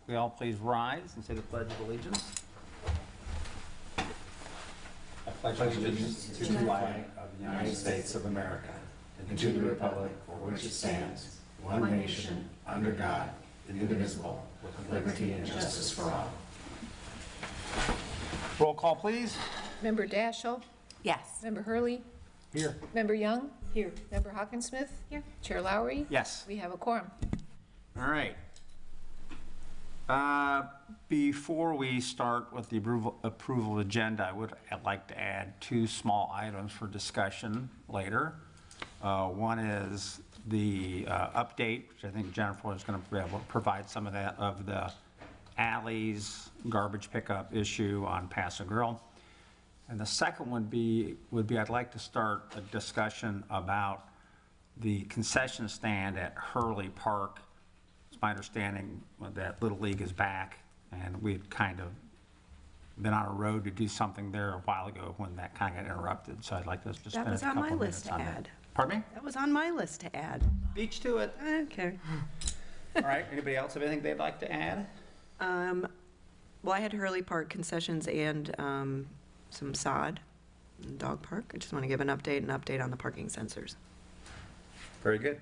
We all please rise and say the Pledge of Allegiance. I pledge allegiance to the flag of the United States of America and to the republic for which it stands, one nation, under God, indivisible, with liberty and justice for all. Roll call, please. Member Daschle? Yes. Member Hurley? Here. Member Young? Here. Member Hawkinsmith? Here. Chair Lowry? Yes. We have a quorum. All right. Before we start with the approval agenda, I'd like to add two small items for discussion later. One is the update, which I think Jennifer is going to be able to provide some of that, of the alleys garbage pickup issue on Paso Grill. And the second would be I'd like to start a discussion about the concession stand at Hurley Park. It's my understanding that Little League is back, and we'd kind of been on a road to do something there a while ago when that kind of got interrupted. So I'd like to just spend a couple minutes on that. That was on my list to add. Pardon me? That was on my list to add. Beach to it. Okay. All right. Anybody else have anything they'd like to add? Well, I had Hurley Park concessions and some sod in dog park. I just want to give an update on the parking sensors. Very good.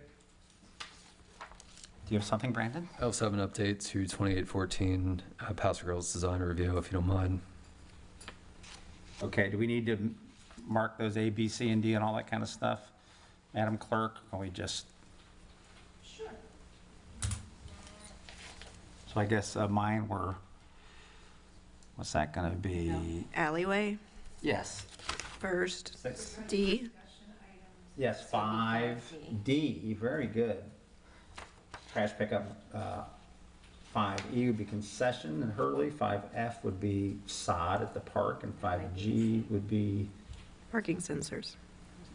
Do you have something, Brandon? I also have an update to 2814 Paso Grille's design review, if you don't mind. Okay. Do we need to mark those A, B, C, and D and all that kind of stuff? Madam Clerk, can we just? Sure. So I guess mine were, what's that going to be? No. Alleyway Yes. first. 6. D. Yes, 5D, very good. Trash pickup, 5E would be concession and Hurley, 5F would be sod at the park, and 5G would be Parking sensors.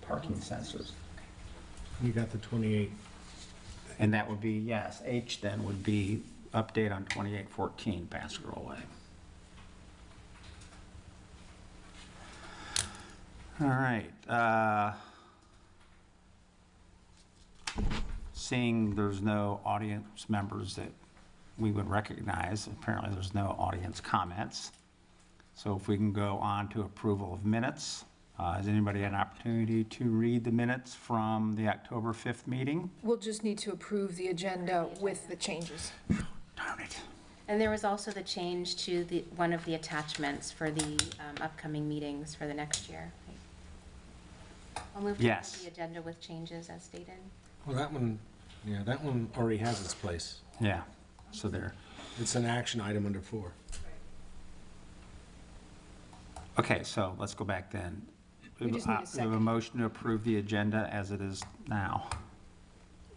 parking sensors. You got the 28. And that would be, yes, H then would be update on 2814 Paso Grill Way. All right. Seeing there's no audience members that we would recognize, apparently there's no audience comments. So if we can go on to approval of minutes. Has anybody had an opportunity to read the minutes from the October 5th meeting? We'll just need to approve the agenda with the changes. Darn it. And there was also the change to one of the attachments for the upcoming meetings for the next year. I'll move to Yes. the agenda with changes as stated. Well, that one, yeah, that one already has its place. Yeah, so there. It's an action item under 4. Okay, so let's go back then. We just need a We have a second. motion to approve the agenda as it is now.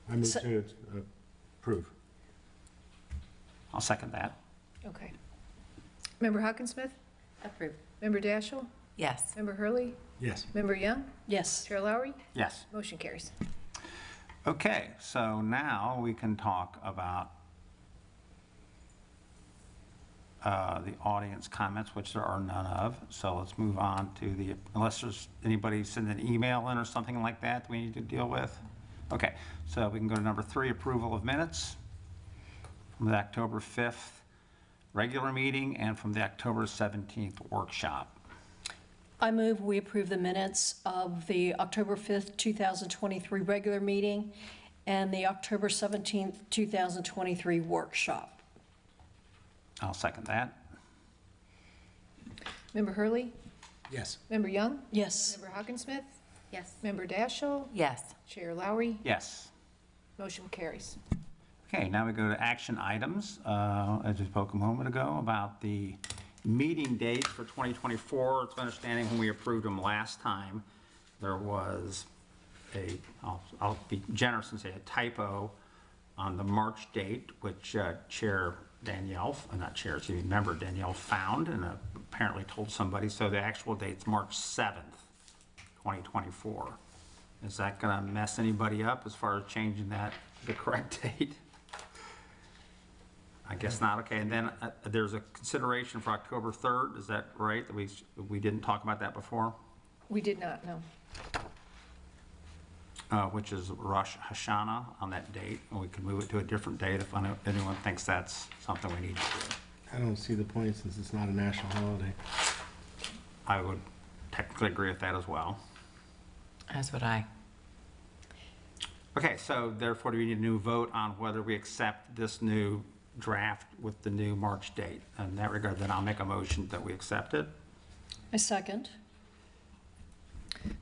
I move to approve. I'll second that. Okay. Member Hawkinsmith? Approved. Member Daschle? Yes. Member Hurley? Yes. Member Young? Yes. Chair Lowry? Yes. Motion carries. Okay, so now we can talk about the audience comments, which there are none of. So let's move on to the, unless there's anybody send an email in or something like that we need to deal with. Okay, so we can go to number 3, approval of minutes from the October 5th regular meeting and from the October 17th workshop. I move we approve the minutes of the October 5th, 2023 regular meeting and the October 17th, 2023 workshop. I'll second that. Member Hurley? Yes. Member Young? Yes. Member Hawkinsmith? Yes. Member Daschle? Yes. Chair Lowry? Yes. Motion carries. Okay, now we go to action items. As we spoke a moment ago about the meeting dates for 2024. It's my understanding when we approved them last time, there was a, I'll be generous and say a typo on the March date, which Chair Danielle, not Chair, excuse me, Member Danielle found and apparently told somebody. So the actual date's March 7th, 2024. Is that going to mess anybody up as far as changing that to the correct date? I guess not. Okay, and then there's a consideration for October 3rd. Is that right? That we didn't talk about that before? We did not, no. which is Rosh Hashanah on that date, and we could move it to a different date if anyone thinks that's something we need to do. I don't see the point since it's not a national holiday. I would technically agree with that as well. As would I. Okay, so therefore, do we need a new vote on whether we accept this new draft with the new March date? In that regard, then I'll make a motion that we accept it. I second.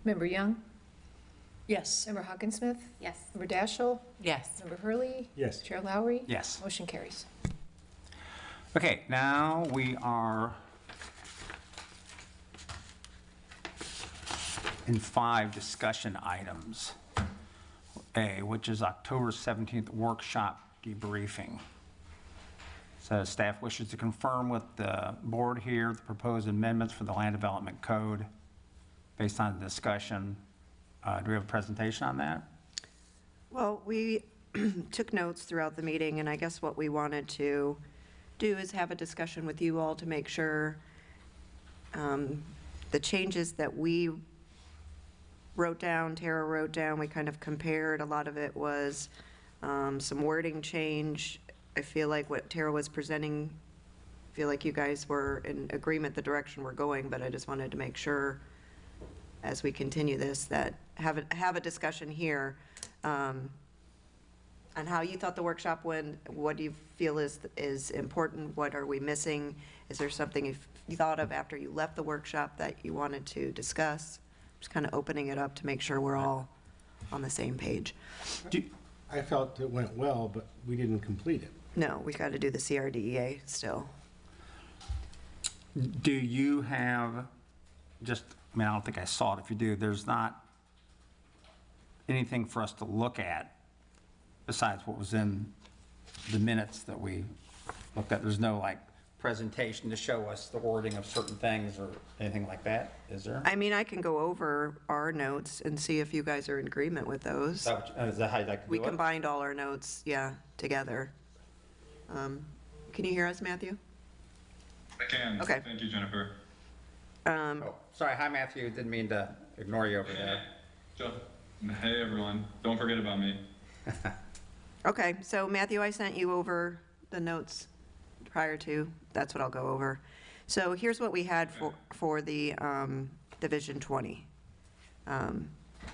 Member Young? Yes. Member Hawkinsmith? Yes. Member Daschle? Yes. Member Hurley? Yes. Chair Lowry? Yes. Motion carries. Okay, now we are in 5 discussion items. A, which is October 17th workshop debriefing. So staff wishes to confirm with the board here the proposed amendments for the land development code based on the discussion. Do we have a presentation on that? Well, we took notes throughout the meeting, and I guess what we wanted to do is have a discussion with you all to make sure the changes that we wrote down, Tara wrote down, we kind of compared. A lot of it was some wording change. I feel like what Tara was presenting, I feel like you guys were in agreement the direction we're going, but I just wanted to make sure as we continue this, that have a discussion here on how you thought the workshop went, what do you feel is important, what are we missing? Is there something you thought of after you left the workshop that you wanted to discuss? Just kind of opening it up to make sure we're all on the same page. I felt it went well, but we didn't complete it. No, we got to do the CRDEA still. Do you have, just, I mean, I don't think I saw it. If you do, there's not anything for us to look at besides what was in the minutes that we looked at. There's no, like, presentation to show us the wording of certain things or anything like that, is there? I mean, I can go over our notes and see if you guys are in agreement with those. Is that how you'd like to do We it? combined all our notes, yeah, together. Can you hear us, Matthew? I can. Okay. Thank you, Jennifer. Oh, sorry, hi, Matthew. Didn't mean to ignore you over there. Hey, everyone. Don't forget about me. Okay, so Matthew, I sent you over the notes prior to, that's what I'll go over. So here's what we had for the Division 20.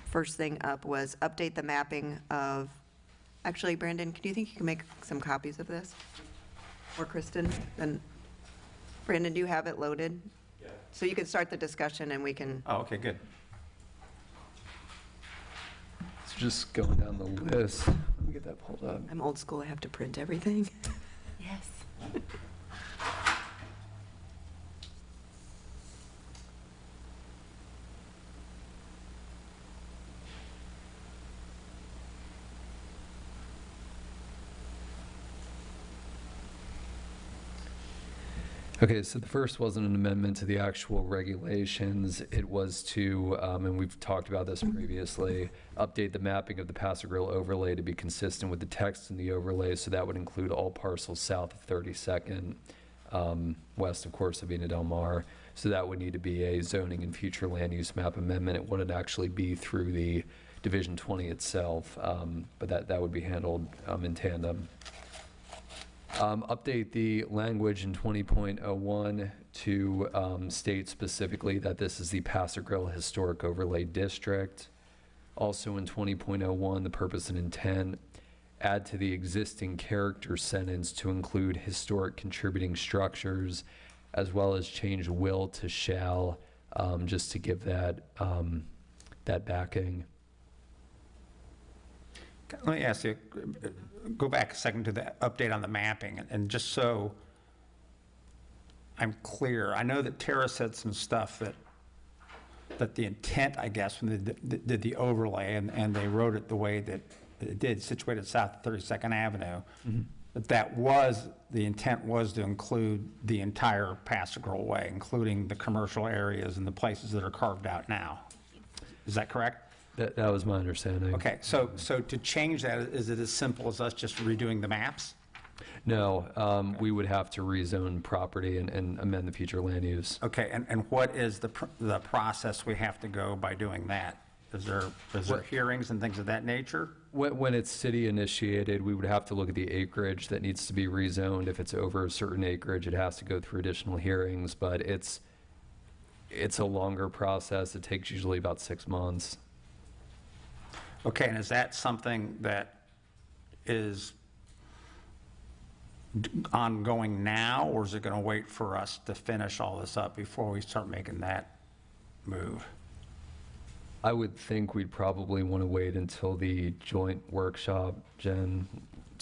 First thing up was update the mapping of, actually, Brandon, do you think you can make some copies of this? Or Kristen? And Brandon, do you have it loaded? Yeah. So you can start the discussion and we can, Oh, okay, good. So just going down the list, let me get that pulled up. I'm old school, I have to print everything. Yes. Okay, so the first wasn't an amendment to the actual regulations. It was to, and we've talked about this previously, update the mapping of the Paso Grill overlay to be consistent with the text in the overlay. So that would include all parcels south of 32nd, west, of course, of Vina Del Mar. So that would need to be a zoning and future land use map amendment. It wouldn't actually be through the Division 20 itself, but that would be handled in tandem. Update the language in 20.01 to state specifically that this is the Paso Grill Historic Overlay District. Also in 20.01, the purpose and intent, add to the existing character sentence to include historic contributing structures, as well as change will to shall, just to give that, that backing. Let me ask you, go back a second to the update on the mapping, and just so I'm clear, I know that Tara said some stuff that the intent, I guess, when they did the overlay, and they wrote it the way that it did, situated south of 32nd Avenue, that was, the intent was to include the entire Paso Grill Way, including the commercial areas and the places that are carved out now. Is that correct? That was my understanding. Okay, so to change that, is it as simple as us just redoing the maps? No, we would have to rezone property and amend the future land use. Okay, and what is the process we have to go by doing that? Is there hearings and things of that nature? When it's city initiated, we would have to look at the acreage that needs to be rezoned. If it's over a certain acreage, it has to go through additional hearings, but it's a longer process. It takes usually about 6 months. Okay, and is that something that is ongoing now, or is it going to wait for us to finish all this up before we start making that move? I would think we'd probably want to wait until the joint workshop, Jen,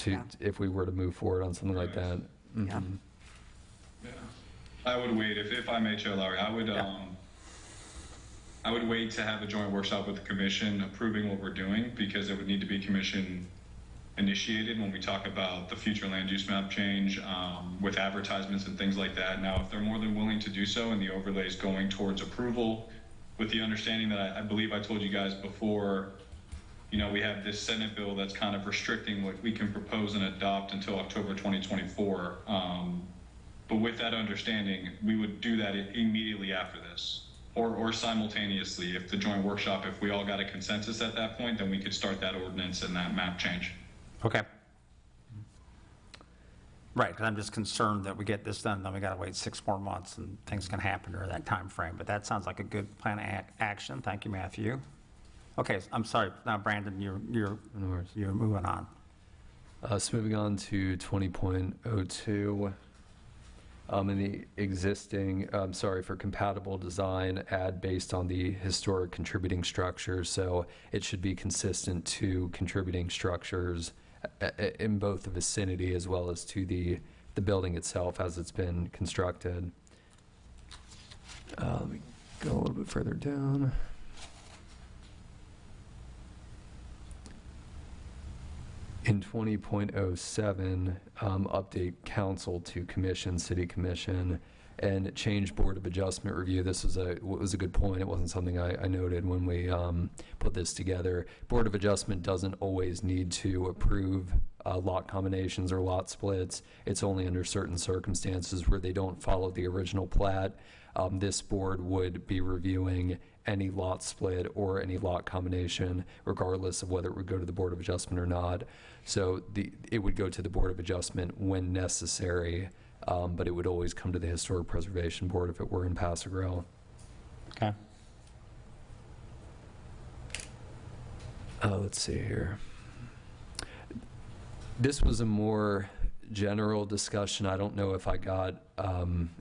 Yeah. if we were to move forward on something like that. Yeah. Mhm. Yeah. I would wait, if I may, Chair Lowry, I would wait to have a joint workshop with the commission approving what we're doing, because it would need to be commission initiated when we talk about the future land use map change, with advertisements and things like that. Now, if they're more than willing to do so and the overlay is going towards approval, with the understanding that I believe I told you guys before, we have this Senate bill that's kind of restricting what we can propose and adopt until October 2024. But with that understanding, we would do that immediately after this, or simultaneously. If the joint workshop, if we all got a consensus at that point, then we could start that ordinance and that map change. Okay. Right, because I'm just concerned that we get this done, then we got to wait 6 more months, and things can happen during that time frame. But that sounds like a good plan of action. Thank you, Matthew. Okay, I'm sorry. Now, Brandon, you're moving on. So moving on to 20.02. In the existing, for compatible design, add based on the historic contributing structures. So it should be consistent to contributing structures in both the vicinity as well as to the building itself as it's been constructed. Let me go a little bit further down. In 20.07, update council to commission, city commission, and change board of adjustment review. This was a good point. It wasn't something I noted when we put this together. Board of adjustment doesn't always need to approve lot combinations or lot splits. It's only under certain circumstances where they don't follow the original plat. This board would be reviewing any lot split or any lot combination, regardless of whether it would go to the Board of Adjustment or not. So it would go to the Board of Adjustment when necessary, but it would always come to the Historic Preservation Board if it were in Paso Royal. Okay. Let's see here. This was a more general discussion. I don't know if I got,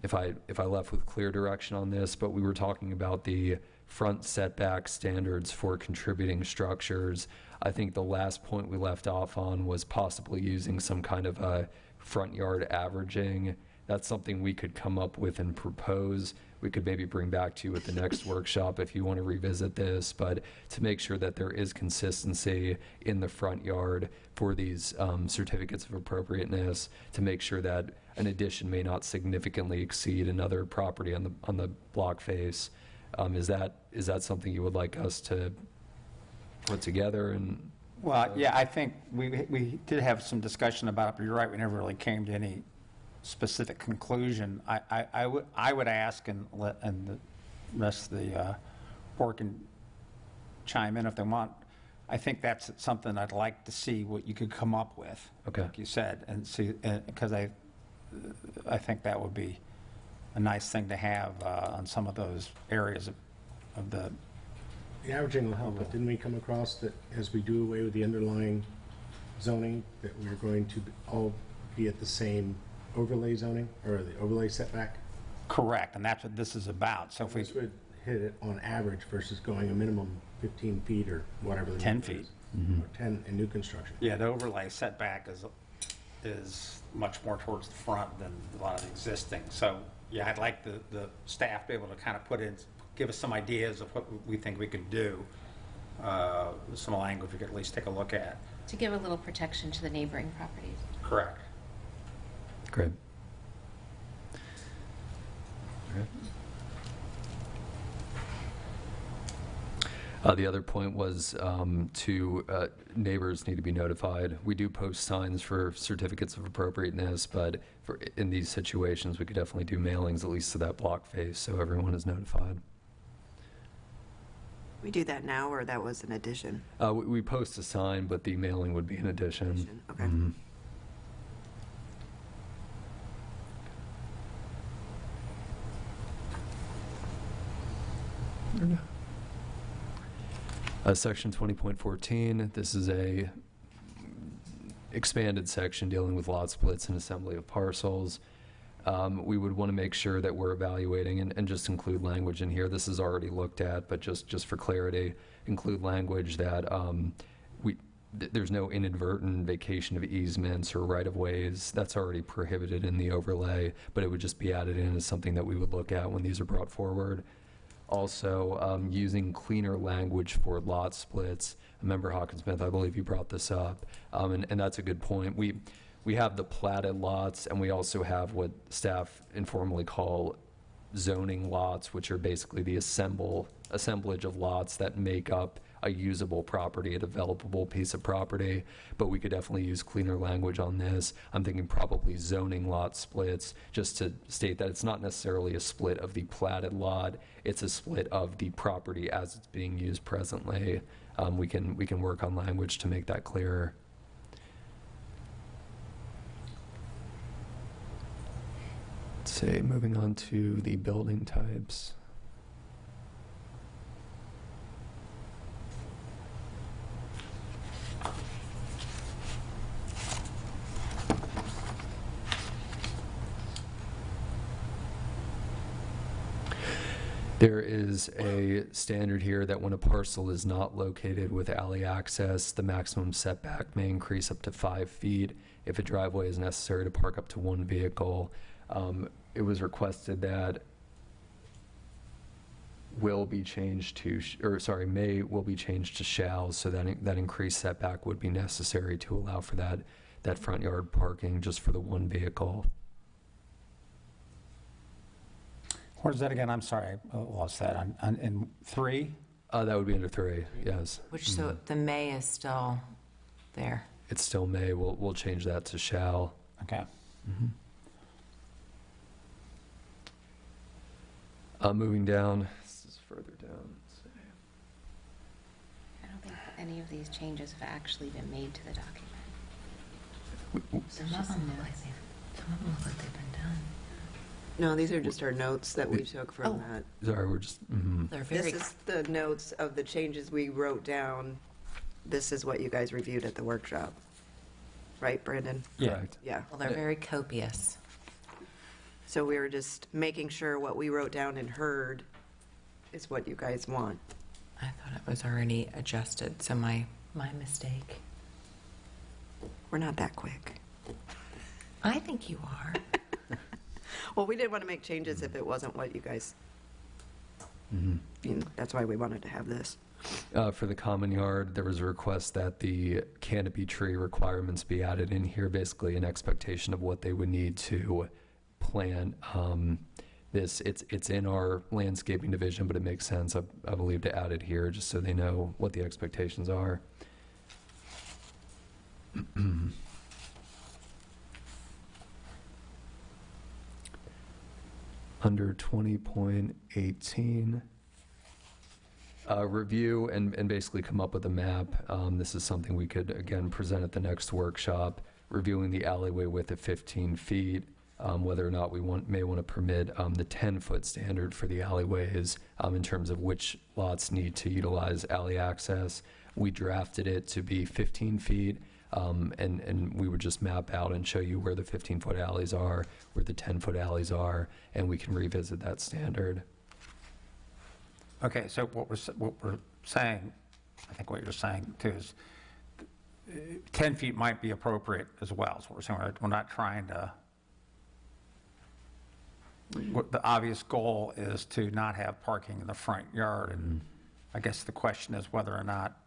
if I left with clear direction on this, but we were talking about the front setback standards for contributing structures. I think the last point we left off on was possibly using some kind of a front yard averaging. That's something we could come up with and propose. We could maybe bring back to you at the next workshop if you want to revisit this, but to make sure that there is consistency in the front yard for these certificates of appropriateness, to make sure that an addition may not significantly exceed another property on the block face. Is that something you would like us to put together? And Well, yeah, I think we did have some discussion about it, but you're right, we never really came to any specific conclusion. I would ask, and the rest of the board can chime in if they want. I think that's something I'd like to see what you could come up with, Okay. like you said, and see, because I think that would be a nice thing to have on some of those areas of the. The averaging will help, but didn't we come across that as we do away with the underlying zoning, that we're going to all be at the same overlay zoning, or the overlay setback? Correct, and that's what this is about. So if we This would hit it on average versus going a minimum 15 feet or whatever. the 10 number feet. is. Or 10 in new construction. Yeah, the overlay setback is much more towards the front than a lot of the existing. So, yeah, I'd like the staff to be able to kind of give us some ideas of what we think we can do. Some language we could at least take a look at. To give a little protection to the neighboring properties. Correct. great. The other point was neighbors need to be notified. We do post signs for certificates of appropriateness, but in these situations, we could definitely do mailings, at least to that block face, so everyone is notified. We do that now, or that was an addition? We post a sign, but the mailing would be an addition. Okay. Mhm. Section 20.14, this is a expanded section dealing with lot splits and assembly of parcels. We would want to make sure that we're evaluating and just include language in here. This is already looked at, but just for clarity, include language that there's no inadvertent vacation of easements or right-of-ways. That's already prohibited in the overlay, but it would just be added in as something that we would look at when these are brought forward. Also, using cleaner language for lot splits. Member Hawkinsmith, I believe you brought this up, and that's a good point. We have the platted lots, and we also have what staff informally call zoning lots, which are basically the assemblage of lots that make up a usable property, a developable piece of property, but we could definitely use cleaner language on this. I'm thinking probably zoning lot splits, just to state that it's not necessarily a split of the platted lot, it's a split of the property as it's being used presently. We can work on language to make that clearer. Let's see, moving on to the building types. There is a standard here that when a parcel is not located with alley access, the maximum setback may increase up to 5 feet if a driveway is necessary to park up to 1 vehicle. It was requested that will be changed to, may will be changed to shall, so that increased setback would be necessary to allow for that front yard parking just for the 1 vehicle. What is that again? I'm sorry, I lost that. In 3? That would be under 3, yes. Which, so the may is still there. It still may. We'll change that to shall. Okay. Moving down, this is further down. I don't think any of these changes have actually been made to the document. Some of them look like they've been done. No, these are just our notes that we took from that. Sorry, we're just. They're very. This is the notes of the changes we wrote down. This is what you guys reviewed at the workshop. Right, Brandon? Yeah. Correct. Yeah. Well, they're very copious. So we were just making sure what we wrote down and heard is what you guys want. I thought it was already adjusted, so my mistake. We're not that quick. I think you are. Well, we didn't want to make changes if it wasn't what you guys, that's why we wanted to have this. For the common yard, there was a request that the canopy tree requirements be added in here, basically an expectation of what they would need to plant. It's in our landscaping division, but it makes sense, I believe, to add it here just so they know what the expectations are. Under 20.18, review and basically come up with a map. This is something we could, again, present at the next workshop, reviewing the alleyway width at 15 feet, whether or not we may want to permit the 10-foot standard for the alleyways in terms of which lots need to utilize alley access. We drafted it to be 15 feet. And we would just map out and show you where the 15-foot alleys are, where the 10-foot alleys are, and we can revisit that standard. Okay, so what we're saying, I think what you're saying too is 10 feet might be appropriate as well. So we're saying we're not trying to, the obvious goal is to not have parking in the front yard. And I guess the question is whether or not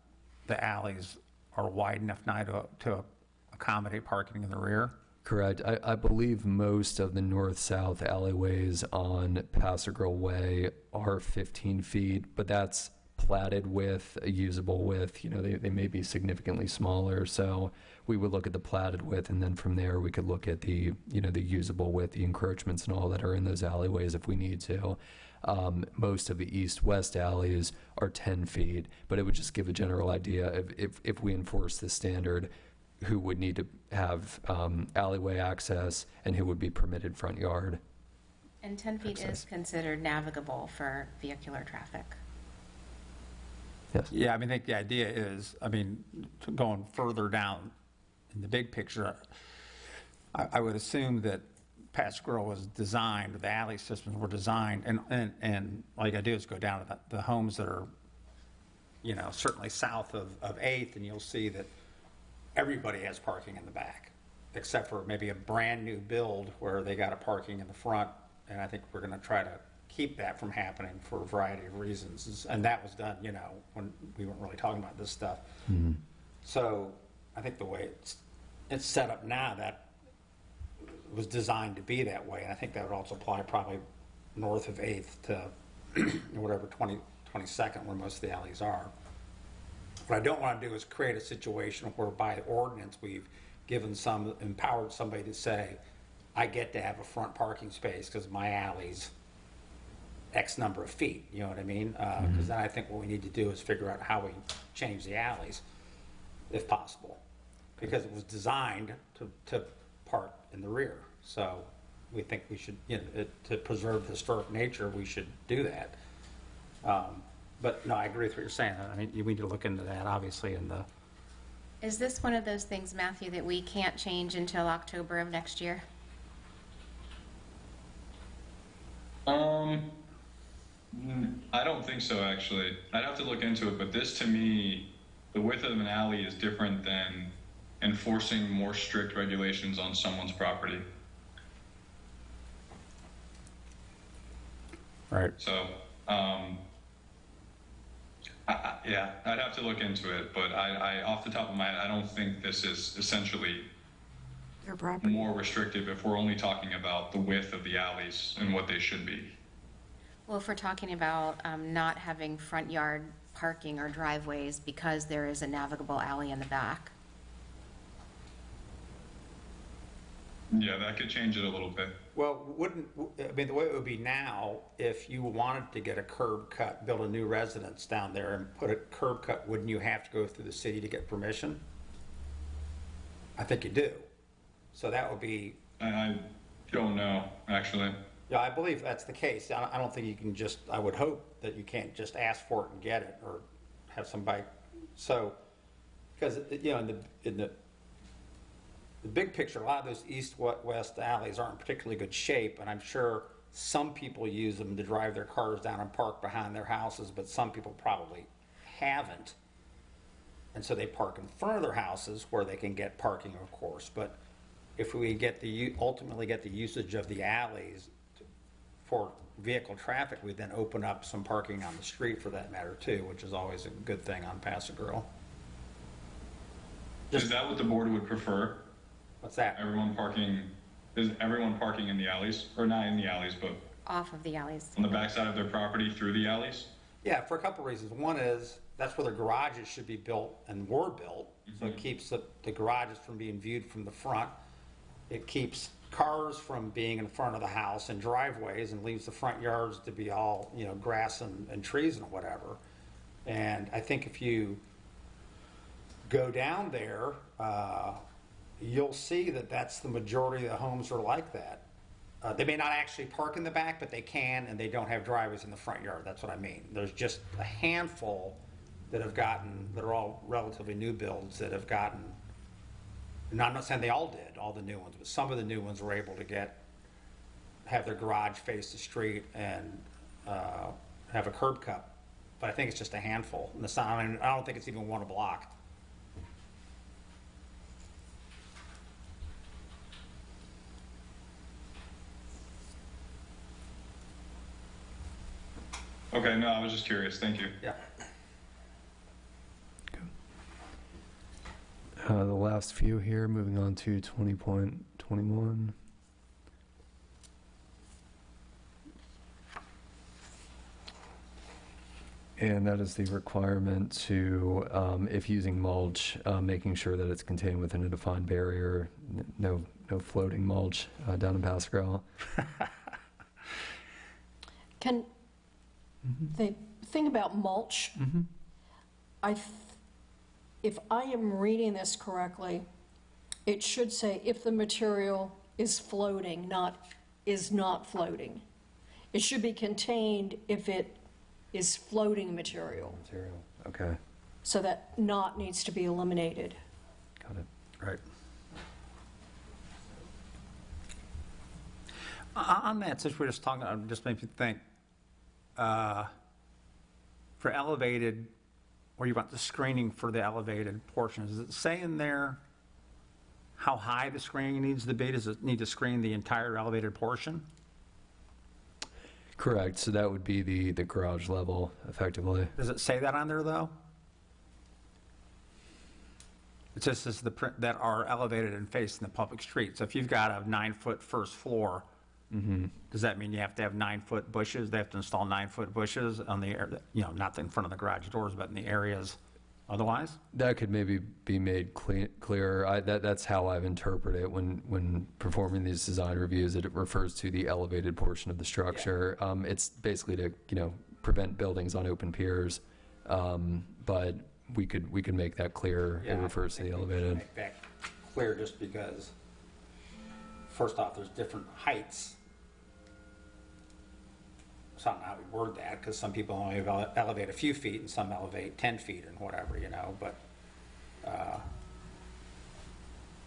the alleys are wide enough now to accommodate parking in the rear? Correct. I believe most of the north-south alleyways on Paso Grill Way are 15 feet, but that's platted width, a usable width. You know, they may be significantly smaller, so we would look at the platted width, and then from there we could look at the, the usable width, the encroachments and all that are in those alleyways if we need to. Most of the east-west alleys are 10 feet, but it would just give a general idea of if we enforce this standard, who would need to have alleyway access and who would be permitted front yard. And 10 feet is Access. considered navigable for vehicular traffic. Yes. Yeah, I mean, I think the idea is, I mean, going further down in the big picture, I would assume that Pass Grill was designed, the alley systems were designed, and all you gotta do is go down to the homes that are, you know, certainly south of 8th, and you'll see that everybody has parking in the back, except for maybe a brand-new build where they got a parking in the front, and I think we're gonna try to keep that from happening for a variety of reasons. And that was done, you know, when we weren't really talking about this stuff. So I think the way it's set up now, that was designed to be that way. And I think that would also apply probably north of 8th to whatever, 22nd, where most of the alleys are. What I don't want to do is create a situation where by ordinance we've empowered somebody to say, I get to have a front parking space because my alley's X number of feet, you know what I mean? Because then I think what we need to do is figure out how we change the alleys, if possible. Because it was designed to park in the rear. So we think we should, you know, to preserve the historic nature, we should do that. But no, I agree with what you're saying. I mean, we need to look into that, obviously, in the... Is this one of those things, Matthew, that we can't change until October of next year? I don't think so, actually. I'd have to look into it, but this, to me, the width of an alley is different than enforcing more strict regulations on someone's property. Right. So, yeah, I'd have to look into it, but I, off the top of my head, I don't think this is essentially Their property. more restrictive if we're only talking about the width of the alleys and what they should be. Well, if we're talking about not having front yard parking or driveways because there is a navigable alley in the back. Yeah, that could change it a little bit. Well, I mean, the way it would be now, if you wanted to get a curb cut, build a new residence down there and put a curb cut, wouldn't you have to go through the city to get permission? I think you do. So that would be, I don't know, actually. yeah, I believe that's the case. I don't think you can just, I would hope that you can't just ask for it and get it or have somebody, so, because, you know, in the big picture, a lot of those east-west alleys aren't in particularly good shape, and I'm sure some people use them to drive their cars down and park behind their houses, but some people probably haven't. And so they park in front of their houses where they can get parking, of course. But if we ultimately get the usage of the alleys for vehicle traffic, we then open up some parking on the street for that matter too, which is always a good thing on Paso Grill. Is that what the board would prefer? What's that? Is everyone parking in the alleys? Or not in the alleys, but Off of the alleys. on the backside of their property through the alleys? Yeah, for a couple of reasons. One is that's where the garages should be built and were built. So it keeps the garages from being viewed from the front. It keeps cars from being in front of the house and driveways and leaves the front yards to be all, you know, grass and trees and whatever. And I think if you go down there, you'll see that that's the majority of the homes are like that. They may not actually park in the back, but they can, and they don't have driveways in the front yard. That's what I mean. There's just a handful that are all relatively new builds that have gotten, and I'm not saying they all did, all the new ones, but some of the new ones were able to have their garage face the street and have a curb cut. But I think it's just a handful. And I don't think it's even one a block. Okay, no, I was just curious. Thank you. Yeah. The last few here, moving on to 20.21. And that is the requirement to, if using mulch, making sure that it's contained within a defined barrier, no floating mulch down in Paso Grill. The thing about mulch, if I am reading this correctly, it should say if the material is floating, not is not floating. It should be contained if it is floating material. Okay, So that not needs to be eliminated. got it. Right. On that, since we're just talking, it just made me think, for elevated, where you want the screening for the elevated portion, does it say in there how high the screening needs to be? Does it need to screen the entire elevated portion? Correct, so that would be the garage level, effectively. Does it say that on there, though? It just says that are elevated and facing the public street. So if you've got a 9-foot first floor, does that mean you have to have 9-foot bushes? They have to install 9-foot bushes on the, not in front of the garage doors, but in the areas otherwise? That could maybe be made clearer. That's how I've interpreted it when performing these design reviews. It refers to the elevated portion of the structure. It's basically to prevent buildings on open piers, but we could make that clear. It refers to the elevated. Make that clear, just because first off, there's different heights. So I don't know how we word that, because some people only elevate a few feet and some elevate 10 feet and whatever, but,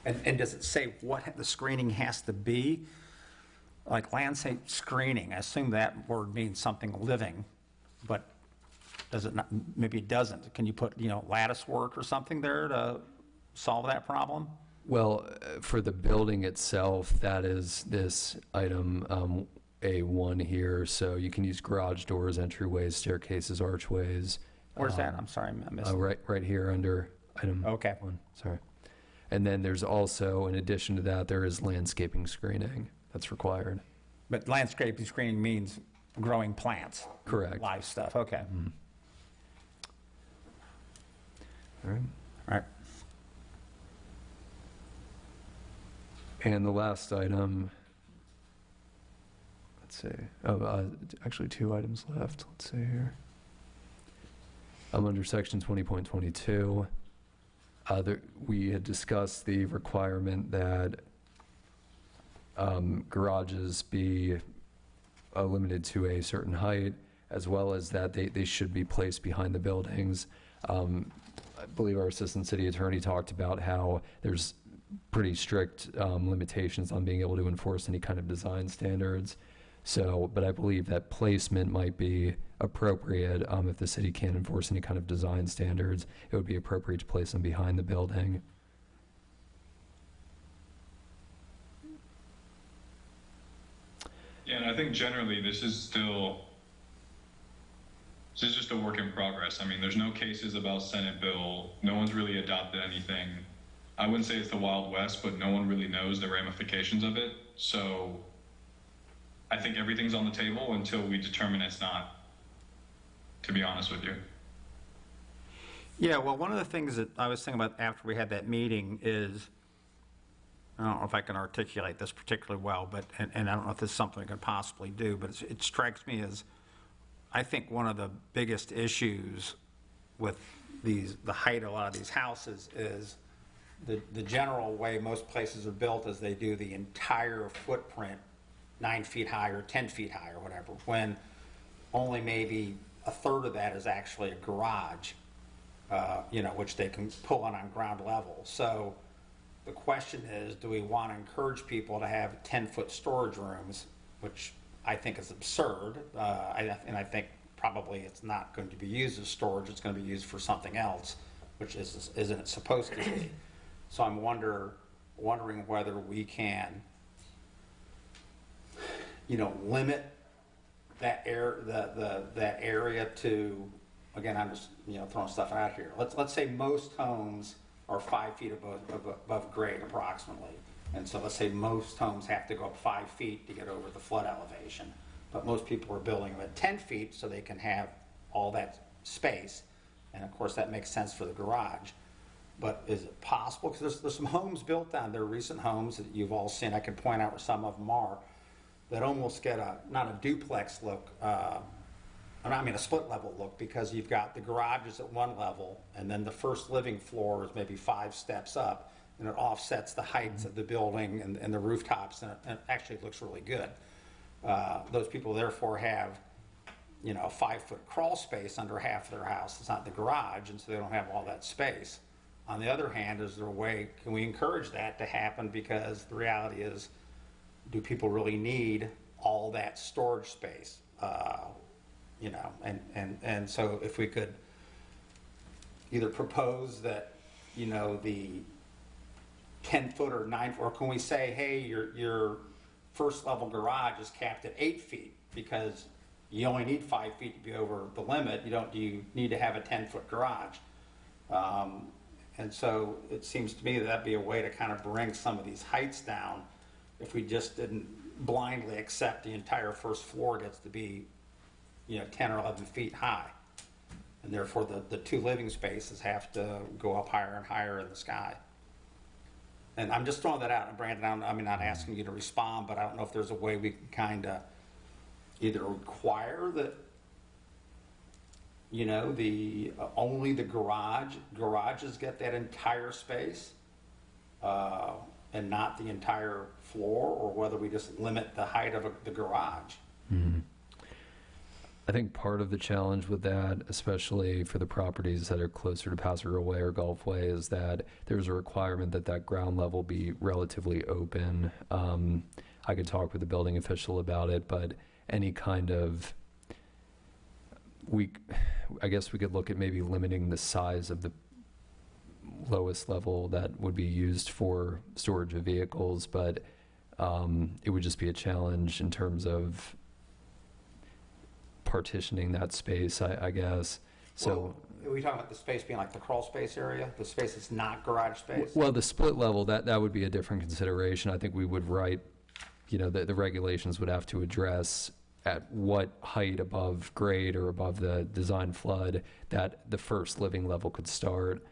and does it say what the screening has to be? Like landscape screening, I assume that word means something living, but does it not, maybe it doesn't. Can you put, lattice work or something there to solve that problem? Well, for the building itself, that is this item A1 here. So you can use garage doors, entryways, staircases, archways. Where's that? I'm sorry, I missed it. Right here under item Okay. 1. Sorry. And then there's also, in addition to that, there is landscaping screening that's required. But landscaping screening means growing plants? Correct. Live stuff, okay. All right. All right. And the last item, let's see, actually 2 items left. Let's see here. I'm under section 20.22. We had discussed the requirement that garages be limited to a certain height, as well as that they should be placed behind the buildings. I believe our assistant city attorney talked about how there's pretty strict limitations on being able to enforce any kind of design standards. So, but I believe that placement might be appropriate. If the city can't enforce any kind of design standards, it would be appropriate to place them behind the building. Yeah, and I think generally this is just a work in progress. I mean, there's no cases about Senate bill. No one's really adopted anything. I wouldn't say it's the Wild West, but no one really knows the ramifications of it. So I think everything's on the table until we determine it's not, to be honest with you. Yeah, well, one of the things that I was thinking about after we had that meeting is, I don't know if I can articulate this particularly well, but, and I don't know if this is something I could possibly do, but it strikes me as, I think one of the biggest issues with the height of a lot of these houses is the general way most places are built is they do the entire footprint 9 feet high or 10 feet high or whatever, when only maybe a third of that is actually a garage, which they can pull on ground level. So the question is, do we want to encourage people to have 10-foot storage rooms, which I think is absurd, and I think probably it's not going to be used as storage, it's going to be used for something else, which isn't it supposed to be? So I'm wondering whether we can, limit that that area to, again, I'm just throwing stuff out here. Let's say most homes are 5 feet above grade approximately, and so let's say most homes have to go up 5 feet to get over the flood elevation, but most people are building them at 10 feet so they can have all that space, and of course that makes sense for the garage. But is it possible, because there's some homes built down there, recent homes that you've all seen, I can point out where some of them are, that almost get not a duplex look, I mean, a split level look, because you've got the garages at one level, and then the first living floor is maybe 5 steps up, and it offsets the heights of the building and the rooftops, and it actually looks really good. Those people therefore have, you know, a 5-foot crawl space under half of their house. It's not the garage, and so they don't have all that space. On the other hand, is there a way, can we encourage that to happen? Because the reality is, do people really need all that storage space? You know, and so if we could either propose that, you know, the 10-foot or 9, or can we say, hey, your first level garage is capped at 8 feet because you only need 5 feet to be over the limit. Do you need to have a 10-foot garage? And so it seems to me that that'd be a way to kind of bring some of these heights down if we just didn't blindly accept the entire first floor gets to be, you know, 10 or 11 feet high. And therefore the 2 living spaces have to go up higher and higher in the sky. And I'm just throwing that out. And Brandon, I'm not asking you to respond, but I don't know if there's a way we can kind of either require that, you know, only the garages get that entire space, and not the entire floor, or whether we just limit the height of the garage. Mm-hmm. I think part of the challenge with that, especially for the properties that are closer to Paso Roble Way or Gulf Way, is that there's a requirement that that ground level be relatively open. I could talk with the building official about it, but any kind of, I guess we could look at maybe limiting the size of the lowest level that would be used for storage of vehicles, but it would just be a challenge in terms of partitioning that space, I guess. So, well, are we talking about the space being like the crawl space area, the space that's not garage space? well, the split level, that would be a different consideration. I think we would write, you know, the regulations would have to address at what height above grade or above the design flood that the first living level could start.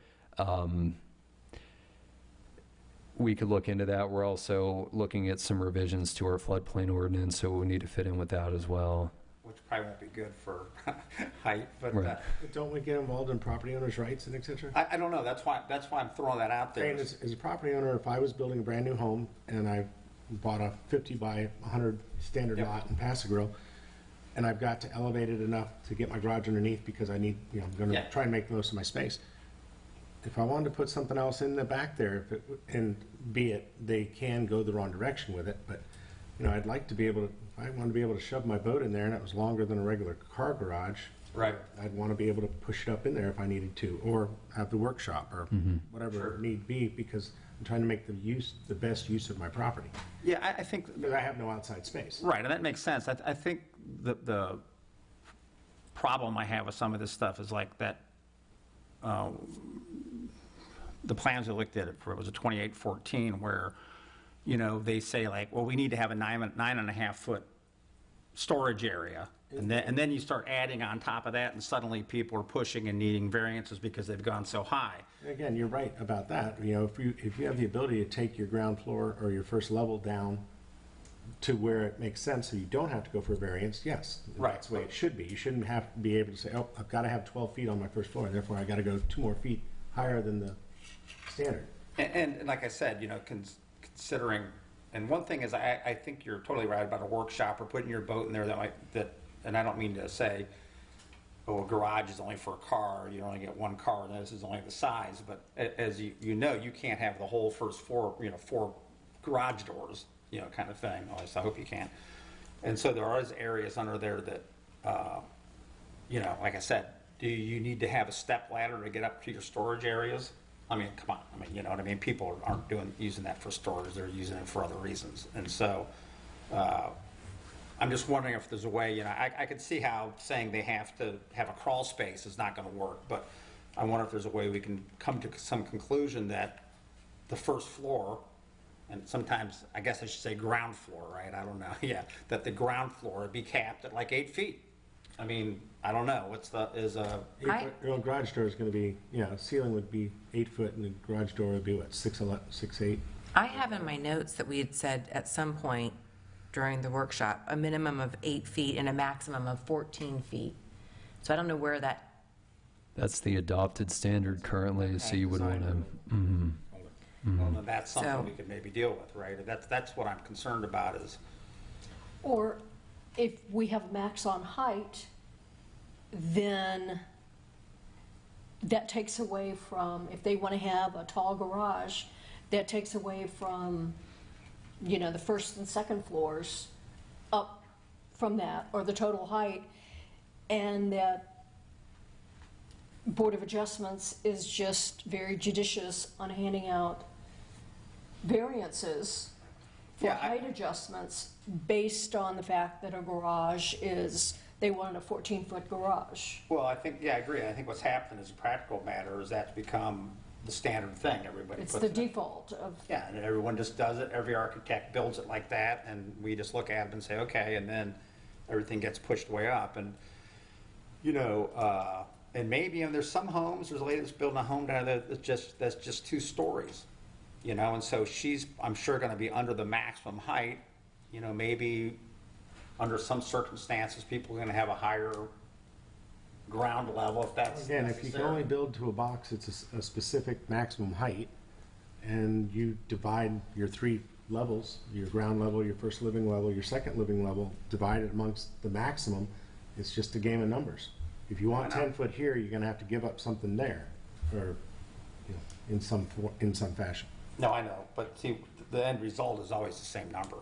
We could look into that. We're also looking at some revisions to our floodplain ordinance, so we need to fit in with that as well. Which probably won't be good for height, but Right. Don't we get involved in property owners' rights and et cetera? I don't know. That's why I'm throwing that out there. And as a property owner, if I was building a brand new home and I bought a 50 by 100 standard Yep. lot in Paso Grill, and I've got to elevate it enough to get my garage underneath because I need, you know, I'm gonna Yeah. try and make the most of my space. If I wanted to put something else in the back there, and be it, they can go the wrong direction with it, but, you know, I'd like to be able to, if I wanted to be able to shove my boat in there and it was longer than a regular car garage, Right. I'd want to be able to push it up in there if I needed to, or have the workshop, or whatever Sure. it need be, the I'm trying to make the best use of my property. Yeah, I think. Because I have no outside space. Right, and that makes sense. I think the problem I have with some of this stuff is like that, the plans we looked at it for, it was a 2814, where, you know, they say like, well, we need to have a 9.5 foot storage area. And then you start adding on top of that, and suddenly people are pushing and needing variances because they've gone so high. Again, you're right about that. You know, if you have the ability to take your ground floor or your first level down to where it makes sense, so you don't have to go for a variance, yes. Right. That's the way it should be. You shouldn't have to be able to say, oh, I've got to have 12 feet on my first floor, therefore I got to go 2 more feet higher than the standard. And like I said, you know, considering, and one thing is, I think you're totally right about a workshop or putting your boat in there and I don't mean to say, oh, a garage is only for a car, you only get 1 car, and this is only the size, but as you know, you can't have the whole first floor, you know, 4 garage doors, you know, kind of thing, at least I hope you can. And so there are areas under there that, you know, like I said, do you need to have a step ladder to get up to your storage areas? I mean, come on, I mean, you know what I mean? People aren't using that for storage, they're using it for other reasons. And so, I'm just wondering if there's a way, you know, I could see how saying they have to have a crawl space is not going to work, but I wonder if there's a way we can come to some conclusion that the first floor, and sometimes, I guess I should say ground floor, right? I don't know, yeah, that the ground floor be capped at like 8 feet. I mean, I don't know, Your garage door is going to be, ceiling would be 8 foot, and the garage door would be what, 6'8"? I have in my notes that we had said at some point during the workshop, a minimum of 8 feet and a maximum of 14 feet. So I don't know where that, That's the adopted standard currently, so you would want to, Well, then that's So- something we could maybe deal with, right? That's what I'm concerned about is, Or if we have max on height, then that takes away from, if they want to have a tall garage, that takes away from, you know, the first and second floors up from that, or the total height, and that Board of Adjustments is just very judicious on handing out variances for Yeah, I- height adjustments based on the fact that a garage is, they wanted a 14-foot garage. well, I think, yeah, I agree. I think what's happened as a practical matter is that's become the standard thing. Everybody It's puts the it in. default of, Yeah, and everyone just does it. Every architect builds it like that, and we just look at it and say, okay, and then everything gets pushed way up. And, you know, and maybe, and there's some homes, there's a lady that's building a home down there that's just 2 stories, you know, and so she's, I'm sure, gonna be under the maximum height. You know, maybe under some circumstances, people are gonna have a higher ground level if that's Again, if you can only necessary. build to a box, it's a specific maximum height, and you divide your 3 levels, your ground level, your first living level, your second living level, divide it amongst the maximum, it's just a game of numbers. If you want I know. 10 foot here, you're gonna have to give up something there, or, you know, in some fashion. No, I know, but see, the end result is always the same number.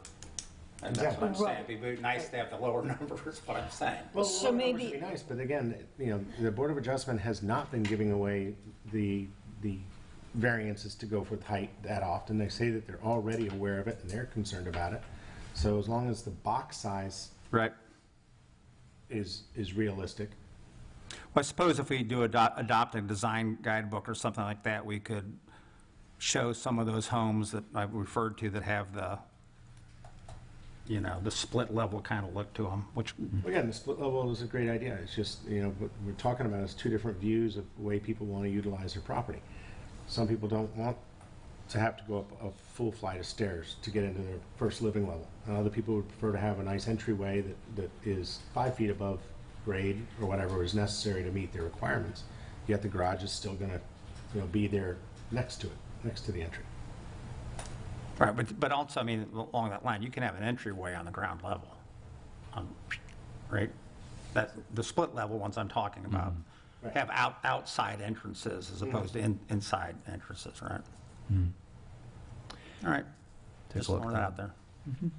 And that's what I'm Exactly. saying. It'd be nice to have the lower number, is what I'm saying. Well, So lower numbers maybe- would be nice, but again, you know, the Board of Adjustment has not been giving away the variances to go for height that often. They say that they're already aware of it and they're concerned about it. So as long as the box size Right. is realistic. Well, I suppose if we do adopt a design guidebook or something like that, we could show some of those homes that I've referred to that have the, you know, the split level kind of look to them, which, Again, the split level is a great idea. It's just, you know, what we're talking about is 2 different views of the way people want to utilize their property. Some people don't want to have to go up a full flight of stairs to get into their first living level. And other people would prefer to have a nice entryway that is 5 feet above grade or whatever is necessary to meet their requirements. Yet the garage is still going to, you know, be there next to it, next to the entry. right, but also, I mean, along that line, you can have an entryway on the ground level, right? That, the split level ones I'm talking about Right. have outside entrances as opposed to inside entrances, right? All right. Take a Just look throwing at that that. out there.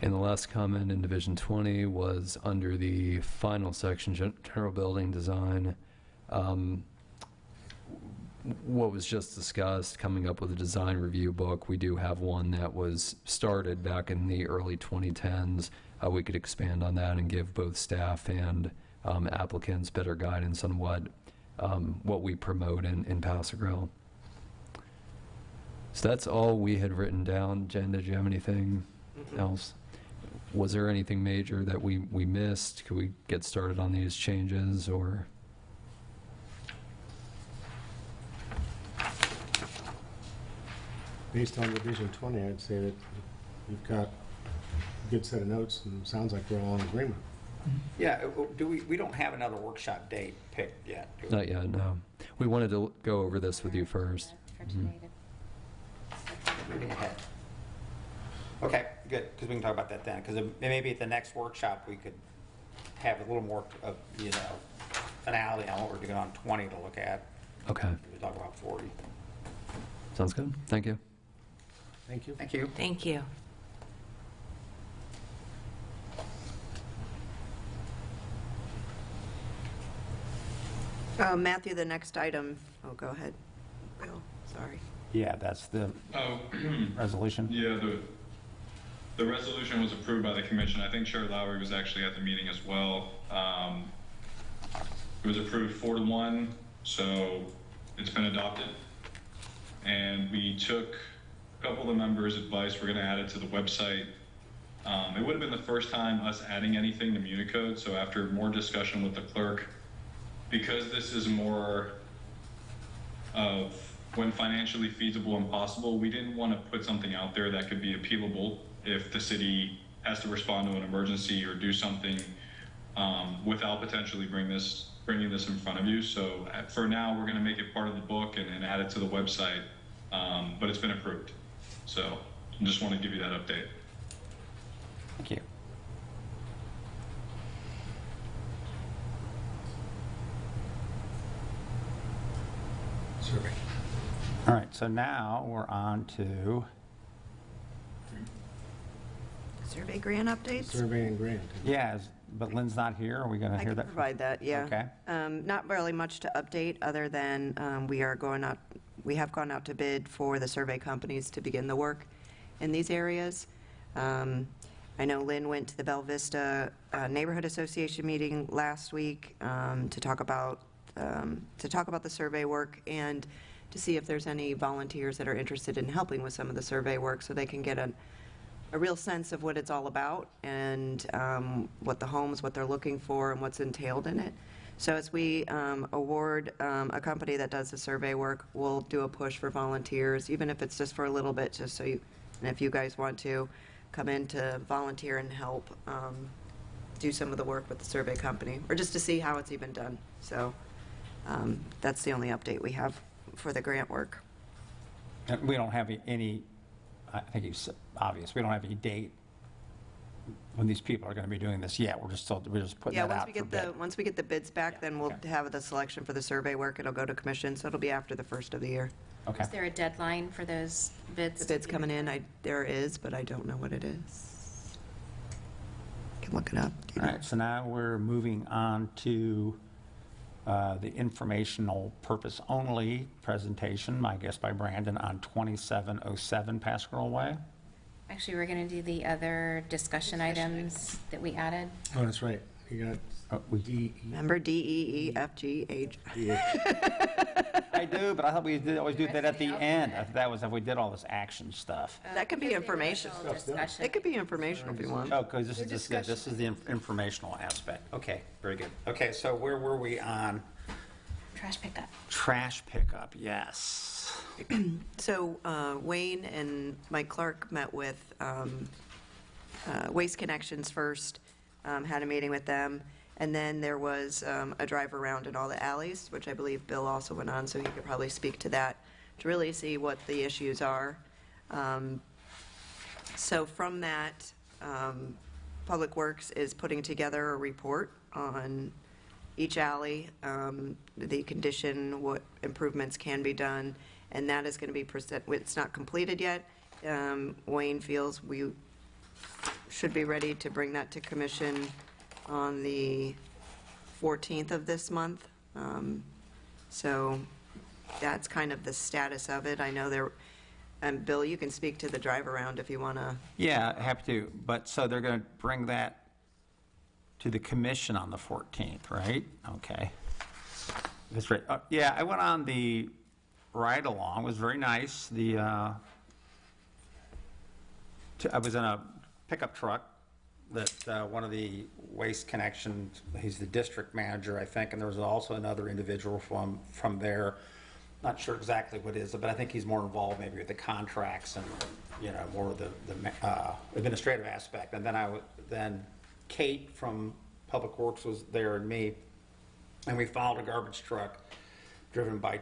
And the last comment in Division 20 was under the final section, general building design. What was just discussed, coming up with a design review book, we do have one that was started back in the early 2010s. We could expand on that and give both staff and applicants better guidance on what we promote in Paso Grill. So that's all we had written down. Jen, did you have anything else? Was there anything major that we missed? Could we get started on these changes, or? Based on Division 20, I'd say that you've got a good set of notes and it sounds like we're all in agreement. Yeah, we don't have another workshop date picked yet, do we? Not yet, no. We wanted to go over this with you first. For today Reading ahead. Okay, good, because we can talk about that then, because maybe at the next workshop, we could have a little more of, you know, finality on what we're doing on 20 to look at. Okay, We talk about 40. sounds good. Thank you. Thank you. Thank you. thank you. Matthew, the next item, oh, go ahead. Bill, sorry. Yeah, that's the Oh, resolution. yeah, the resolution was approved by the commission. I think Chair Lowry was actually at the meeting as well. It was approved 4-1, so it's been adopted. And we took a couple of the members' advice. We're going to add it to the website. It would have been the first time us adding anything to Municode, so after more discussion with the clerk, because this is more of when financially feasible and possible, we didn't want to put something out there that could be appealable if the city has to respond to an emergency or do something without potentially bringing this in front of you. So for now, we're going to make it part of the book and add it to the website, but it's been approved. So I just want to give you that update. Thank you. Survey. All right, so now we're on to, Survey grant updates? Survey and grant. but Lynn's not here. Are we going to I hear can that? provide that, yeah. Okay. Not really much to update, other than we have gone out to bid for the survey companies to begin the work in these areas. I know Lynn went to the Bella Vista Neighborhood Association meeting last week to talk about the survey work and to see if there's any volunteers that are interested in helping with some of the survey work, so they can get a real sense of what it's all about and what the homes, what they're looking for, and what's entailed in it. So as we award a company that does the survey work, we'll do a push for volunteers, even if it's just for a little bit, just so you, and if you guys want to come in to volunteer and help do some of the work with the survey company, or just to see how it's even done. So that's the only update we have for the grant work. We don't have any, I think it's obvious, we don't have any date when these people are going to be doing this yet. We're just putting Yeah, that out for bid. once we get the bids back, then we'll Okay. have the selection for the survey work. It'll go to commission, so it'll be after the first of the year. Okay. Is there a deadline for those bids? The to bid's be coming in, returned? there is, but I don't know what it is. Can look it up. All right, so now we're moving on to the informational purpose only presentation, I guess by Brandon, on 2707 Pasquarel Way. Actually, we're going to do the other discussion items that we added. Oh, that's right. You got D, E. Remember D, E, E, F, G, H. I do, but I thought we always do that at the Rest of the end. alphabet. That was if we did all this action stuff. That could be Because the informational. original discussion- It could be informational if you want. Oh, because this is just, this is the informational aspect. Okay, very good. Okay, so where were we on Trash pickup. trash pickup? Yes. So Wayne and Mike Clark met with Waste Connections first, had a meeting with them, and then there was a drive around in all the alleys, which I believe Bill also went on, so he could probably speak to that, to really see what the issues are. So from that, Public Works is putting together a report on each alley, the condition, what improvements can be done, and that is going to be, it's not completed yet. Wayne feels we should be ready to bring that to commission on the 14th of this month. So that's kind of the status of it. I know there, and Bill, you can speak to the drive around if you want to. Yeah, happy to. But so they're going to bring that to the commission on the 14th, right? Okay. That's right. Yeah, I went on the ride-along. It was very nice. I was in a pickup truck that one of the Waste Connections, he's the district manager, I think, and there was also another individual from there. Not sure exactly what it is, but I think he's more involved maybe with the contracts and, more of the administrative aspect. And then Kate from Public Works was there and me, and we followed a garbage truck driven by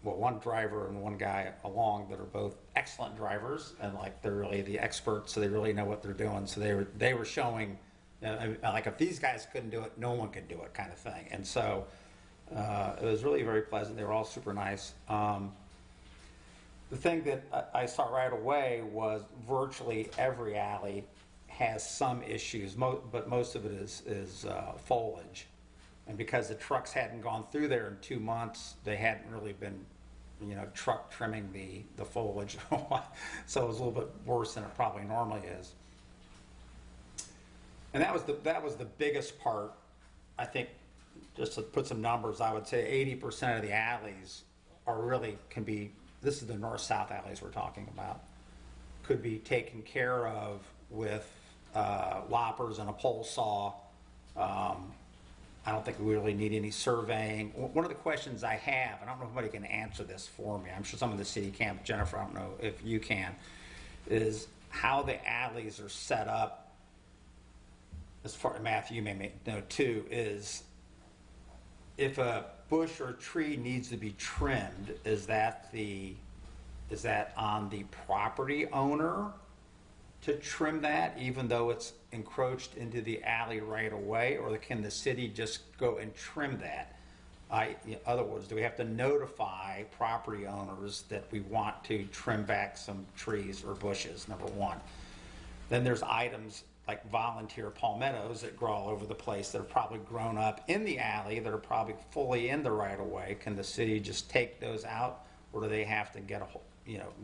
one driver and one guy along that are both excellent drivers, and they're really the experts, so they really know what they're doing. So they were showing, if these guys couldn't do it, no one could do it, kind of thing. And so it was really very pleasant. They were all super nice. The thing that I saw right away was virtually every alley has some issues, but most of it is foliage. And because the trucks hadn't gone through there in 2 months, they hadn't really been, truck trimming the foliage. So it was a little bit worse than it probably normally is. And that was the biggest part. I think, just to put some numbers, I would say 80% of the alleys this is the north-south alleys we're talking about, could be taken care of with loppers and a pole saw. I don't think we really need any surveying. One of the questions I have, I don't know if anybody can answer this for me, I'm sure some of the city can, but Jennifer, I don't know if you can, is how the alleys are set up as far, Matthew, you may know too, is if a bush or tree needs to be trimmed, is that on the property owner to trim that, even though it's encroached into the alley right away, or can the city just go and trim that? In other words, do we have to notify property owners that we want to trim back some trees or bushes, number one? Then there's items like volunteer palmettos that grow all over the place that are probably grown up in the alley that are probably fully in the right of way. Can the city just take those out, or do they have to get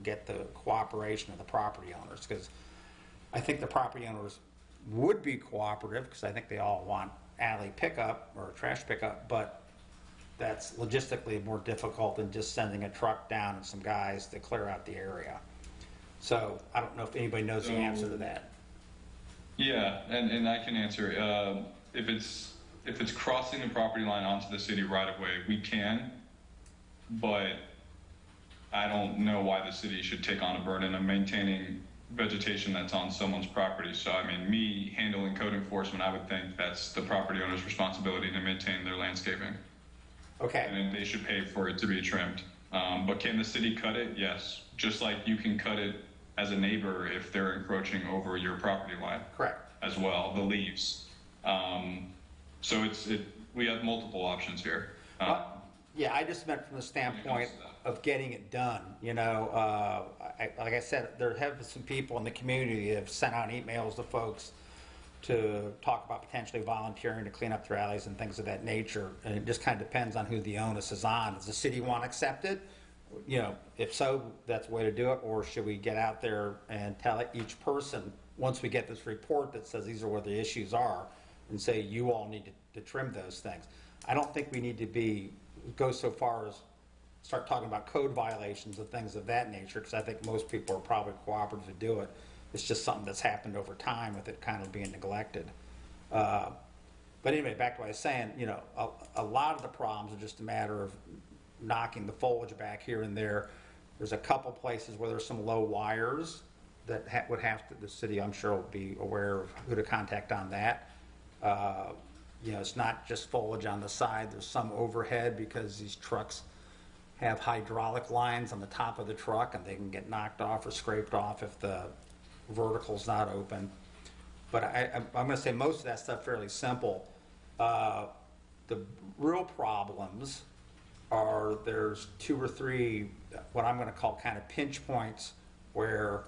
get the cooperation of the property owners? Because I think the property owners would be cooperative, because I think they all want alley pickup or trash pickup, but that's logistically more difficult than just sending a truck down and some guys to clear out the area. So I don't know if anybody knows the answer to that. Yeah, and I can answer. If it's crossing the property line onto the city right of way, we can, but I don't know why the city should take on a burden of maintaining vegetation that's on someone's property. So I mean, me handling code enforcement, I would think that's the property owner's responsibility to maintain their landscaping. Okay. And then they should pay for it to be trimmed. But can the city cut it? Yes. Just like you can cut it as a neighbor if they're encroaching over your property line. Correct. As well, the leaves. So we have multiple options here. Yeah, I just meant from the standpoint of getting it done. Like I said, there have been some people in the community that have sent out emails to folks to talk about potentially volunteering to clean up their alleys and things of that nature. And it just kind of depends on who the onus is on. Does the city want to accept it? If so, that's the way to do it. Or should we get out there and tell each person, once we get this report that says these are where the issues are, and say you all need to trim those things? I don't think we need to go so far as start talking about code violations and things of that nature, because I think most people are probably cooperative to do it. It's just something that's happened over time with it kind of being neglected. But anyway, back to what I was saying, a lot of the problems are just a matter of knocking the foliage back here and there. There's a couple places where there's some low wires that would have to, the city I'm sure will be aware of who to contact on that. It's not just foliage on the side. There's some overhead because these trucks have hydraulic lines on the top of the truck and they can get knocked off or scraped off if the vertical's not open. But I'm going to say most of that stuff fairly simple. The real problems are there's 2 or 3 what I'm going to call kind of pinch points where,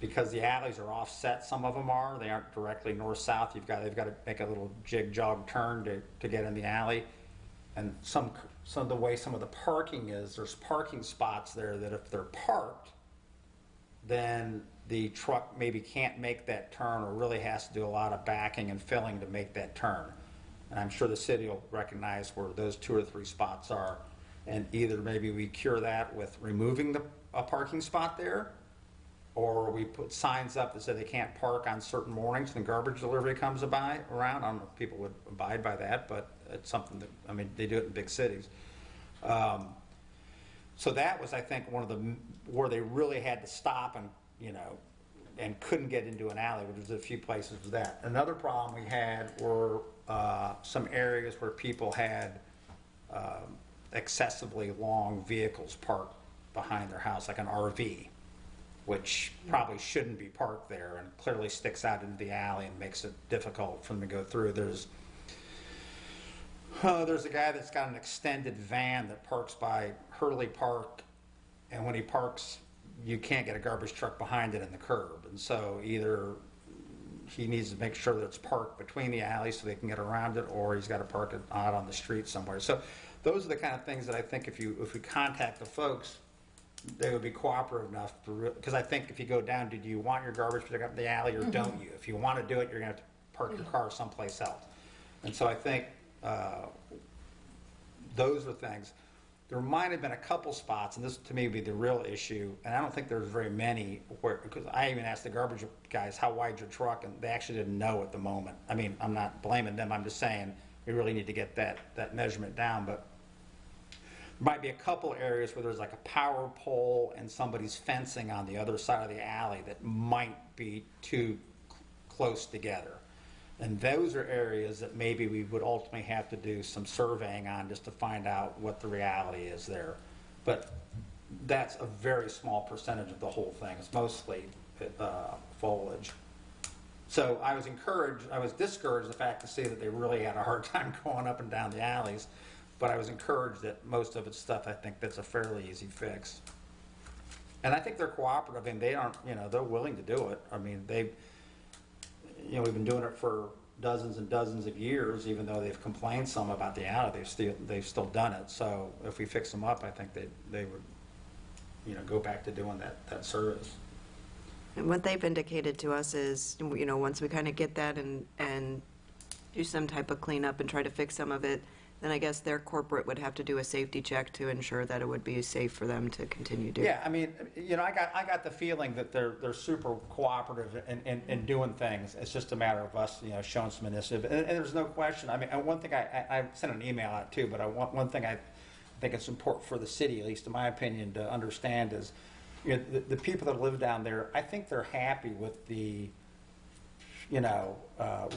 because the alleys are offset, some of them are, they aren't directly north-south, they've got to make a little jig-jog turn to get in the alley. And some of the way some of the parking is, there's parking spots there that if they're parked, then the truck maybe can't make that turn or really has to do a lot of backing and filling to make that turn. And I'm sure the city will recognize where those 2 or 3 spots are, and either maybe we cure that with removing a parking spot there, or we put signs up that say they can't park on certain mornings when garbage delivery comes around. I don't know if people would abide by that, but it's something that, they do it in big cities. So that was, I think, one of where they really had to stop and couldn't get into an alley, which was a few places with that. Another problem we had were some areas where people had excessively long vehicles parked behind their house, like an RV, which probably shouldn't be parked there and clearly sticks out into the alley and makes it difficult for them to go through. There's a guy that's got an extended van that parks by Hurley Park, and when he parks, you can't get a garbage truck behind it in the curb. And so either he needs to make sure that it's parked between the alleys so they can get around it, or he's got to park it out on the street somewhere. So those are the kind of things that I think if we contact the folks, they would be cooperative enough because I think if you go down, do you want your garbage picked up in the alley or don't you? If you want to do it, you're going to have to park your car someplace else. And so I think those are things. There might have been a couple spots, and this to me would be the real issue, and I don't think there's very many, because I even asked the garbage guys, how wide's your truck, and they actually didn't know at the moment. I'm not blaming them, I'm just saying we really need to get that measurement down, but there might be a couple areas where there's like a power pole and somebody's fencing on the other side of the alley that might be too close together. And those are areas that maybe we would ultimately have to do some surveying on just to find out what the reality is there. But that's a very small percentage of the whole thing. It's mostly foliage. So I was discouraged the fact to see that they really had a hard time going up and down the alleys, but I was encouraged that most of it's stuff I think that's a fairly easy fix. And I think they're cooperative, and they aren't, they're willing to do it. I mean, we've been doing it for dozens and dozens of years, even though they've complained some about the alley, they've still done it. So if we fix them up, I think they would, go back to doing that service. And what they've indicated to us is, once we kind of get that and do some type of cleanup and try to fix some of it, then I guess their corporate would have to do a safety check to ensure that it would be safe for them to continue doing. Yeah, I mean, I got the feeling that they're super cooperative in doing things. It's just a matter of us, showing some initiative. And there's no question. I mean, one thing I sent an email out too, but one thing I think it's important for the city, at least in my opinion, to understand is, the people that live down there, I think they're happy with the,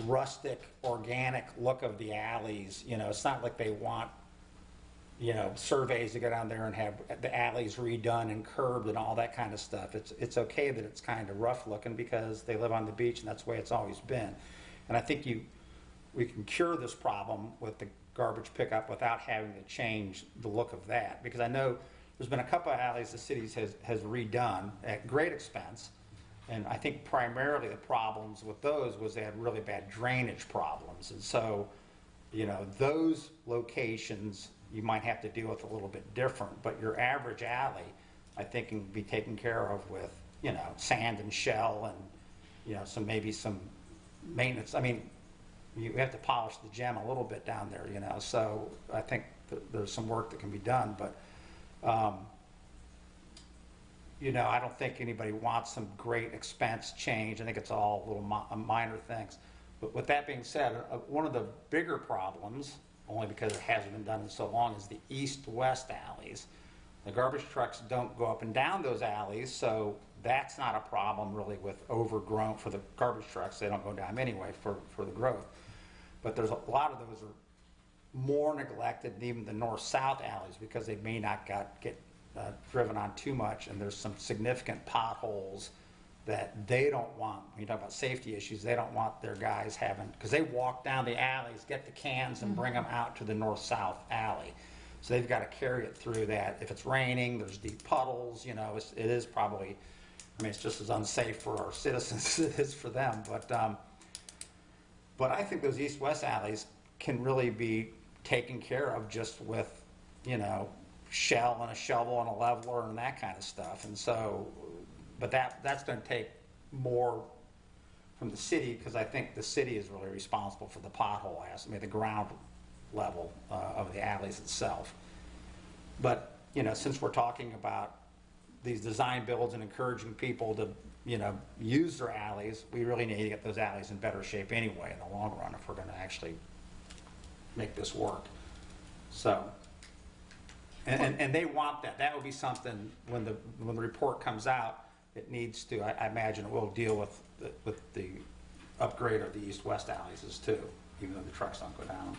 rustic, organic look of the alleys. It's not like they want, surveys to go down there and have the alleys redone and curbed and all that kind of stuff. It's okay that it's kind of rough looking because they live on the beach and that's the way it's always been. And I think we can cure this problem with the garbage pickup without having to change the look of that. Because I know there's been a couple of alleys the city has redone at great expense. And I think primarily the problems with those was they had really bad drainage problems. And so, those locations you might have to deal with a little bit different. But your average alley, I think, can be taken care of with, sand and shell and, maybe some maintenance. I mean, you have to polish the gem a little bit down there, So I think there's some work that can be done. But I don't think anybody wants some great expense change. I think it's all little minor things. But with that being said, one of the bigger problems, only because it hasn't been done in so long, is the east-west alleys. The garbage trucks don't go up and down those alleys, so that's not a problem really with overgrown for the garbage trucks. They don't go down anyway for the growth. But there's a lot of those are more neglected than even the north-south alleys because they may not get driven on too much, and there's some significant potholes that they don't want. When you talk about safety issues, they don't want their guys having, because they walk down the alleys, get the cans, and bring them out to the north-south alley. So they've got to carry it through that. If it's raining, there's deep puddles, it is probably, it's just as unsafe for our citizens as it is for them. But I think those east-west alleys can really be taken care of just with, shell and a shovel and a leveler and that kind of stuff. And so, but that's going to take more from the city, because I think the city is really responsible for the pothole the ground level of the alleys itself. But, since we're talking about these design builds and encouraging people to, use their alleys, we really need to get those alleys in better shape anyway in the long run if we're going to actually make this work. So, and they want that. That would be something when the report comes out. It needs to. I imagine it will deal with the upgrade of the east-west alleys too, even though the trucks don't go down.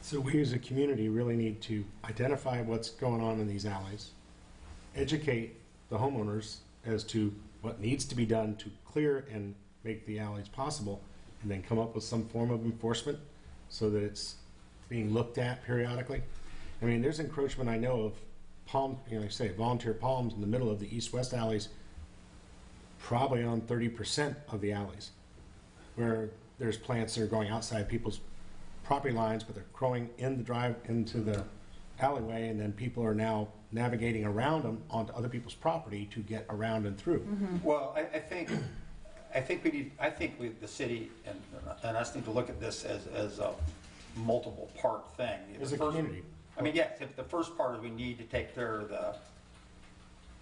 So we as a community really need to identify what's going on in these alleys, educate the homeowners as to what needs to be done to clear and make the alleys possible, and then come up with some form of enforcement so that it's being looked at periodically. I mean, there's encroachment I know of palm, volunteer palms in the middle of the east-west alleys, probably on 30% of the alleys, where there's plants that are going outside people's property lines, but they're growing in the drive into the alleyway, and then people are now navigating around them onto other people's property to get around and through. Mm-hmm. Well, I think the city and us need to look at this as a multiple part thing. As a community. Yes, if the first part is we need to take care of the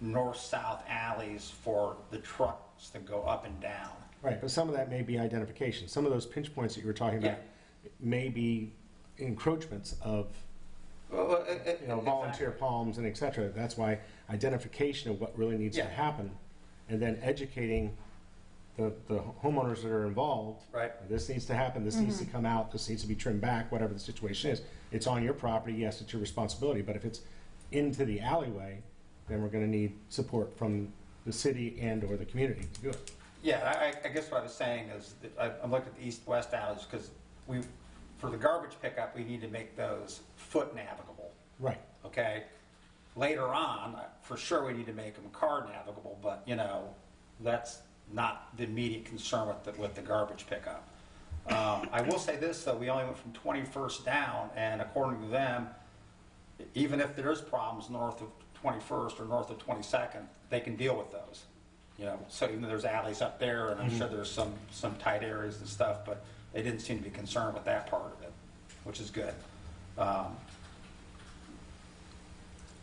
north-south alleys for the trucks that go up and down. Right, but some of that may be identification. Some of those pinch points that you were talking about may be encroachments of volunteer palms and et cetera. That's why identification of what really needs to happen, and then educating the homeowners that are involved. Right. This needs to happen, this needs to come out, this needs to be trimmed back, whatever the situation is. It's on your property, yes, it's your responsibility, but if it's into the alleyway, then we're gonna need support from the city and or the community to do it. Yeah, I guess what I was saying is, that I'm looking at the east-west alleys, because for the garbage pickup, we need to make those foot navigable, Right. okay? Later on, for sure, we need to make them car navigable, but, that's not the immediate concern with the garbage pickup. I will say this, though, we only went from 21st down, and according to them, even if there is problems north of 21st or north of 22nd, they can deal with those. So even though there's alleys up there, and I'm sure there's some tight areas and stuff, but they didn't seem to be concerned with that part of it, which is good.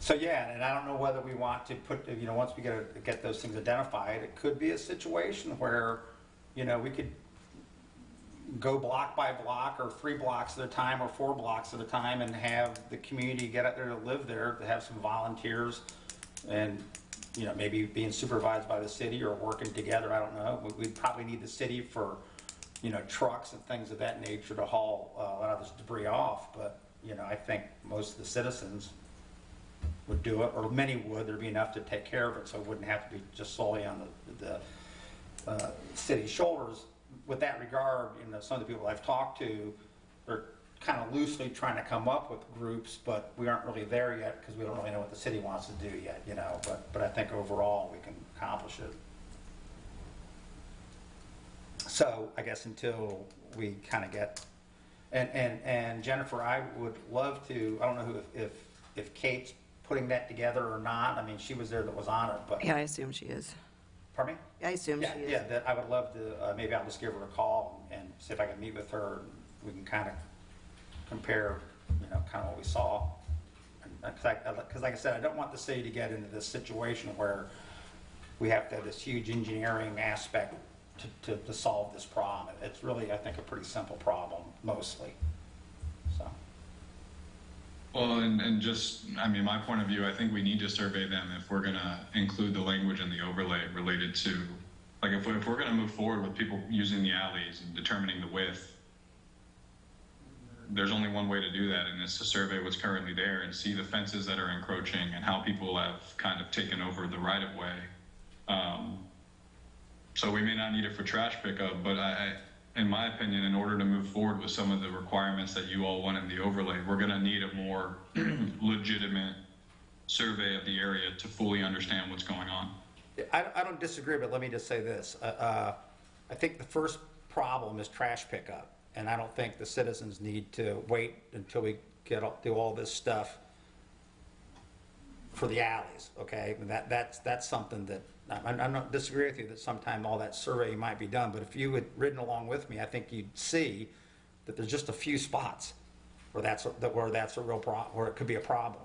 So yeah, and I don't know whether we want to put, once we get those things identified, it could be a situation where, we could go block by block, or 3 blocks at a time, or 4 blocks at a time, and have the community get out there to live there, to have some volunteers, and maybe being supervised by the city or working together. I don't know. We'd probably need the city for, trucks and things of that nature to haul a lot of this debris off. But, I think most of the citizens would do it, or many would. There'd be enough to take care of it, so it wouldn't have to be just solely on the city's shoulders. With that regard, some of the people I've talked to, they're kind of loosely trying to come up with groups, but we aren't really there yet because we don't really know what the city wants to do yet, but I think overall we can accomplish it. So I guess until we kind of get, and Jennifer, I would love to, I don't know if Kate's putting that together or not. I mean, she was there that was on it, but. Yeah, I assume she is. Pardon me? I assume Yeah, she is. yeah, that I would love to, maybe I'll just give her a call and see if I can meet with her. We can kind of compare, kind of what we saw. Because like I said, I don't want the city to get into this situation where we have to have this huge engineering aspect to solve this problem. It's really, I think, a pretty simple problem, mostly. So. Well, and just, my point of view, I think we need to survey them if we're going to include the language in the overlay related to, like, if we're going to move forward with people using the alleys and determining the width, there's only one way to do that, and it's to survey what's currently there and see the fences that are encroaching and how people have kind of taken over the right-of-way. So we may not need it for trash pickup, but in my opinion, in order to move forward with some of the requirements that you all want in the overlay, we're going to need a more legitimate survey of the area to fully understand what's going on. I don't disagree, but let me just say this. I think the first problem is trash pickup, and I don't think the citizens need to wait until we do all this stuff for the alleys, okay? That's something that, I'm not disagreeing with you that sometime all that surveying might be done, but if you had ridden along with me, I think you'd see that there's just a few spots where that's a real problem, where it could be a problem.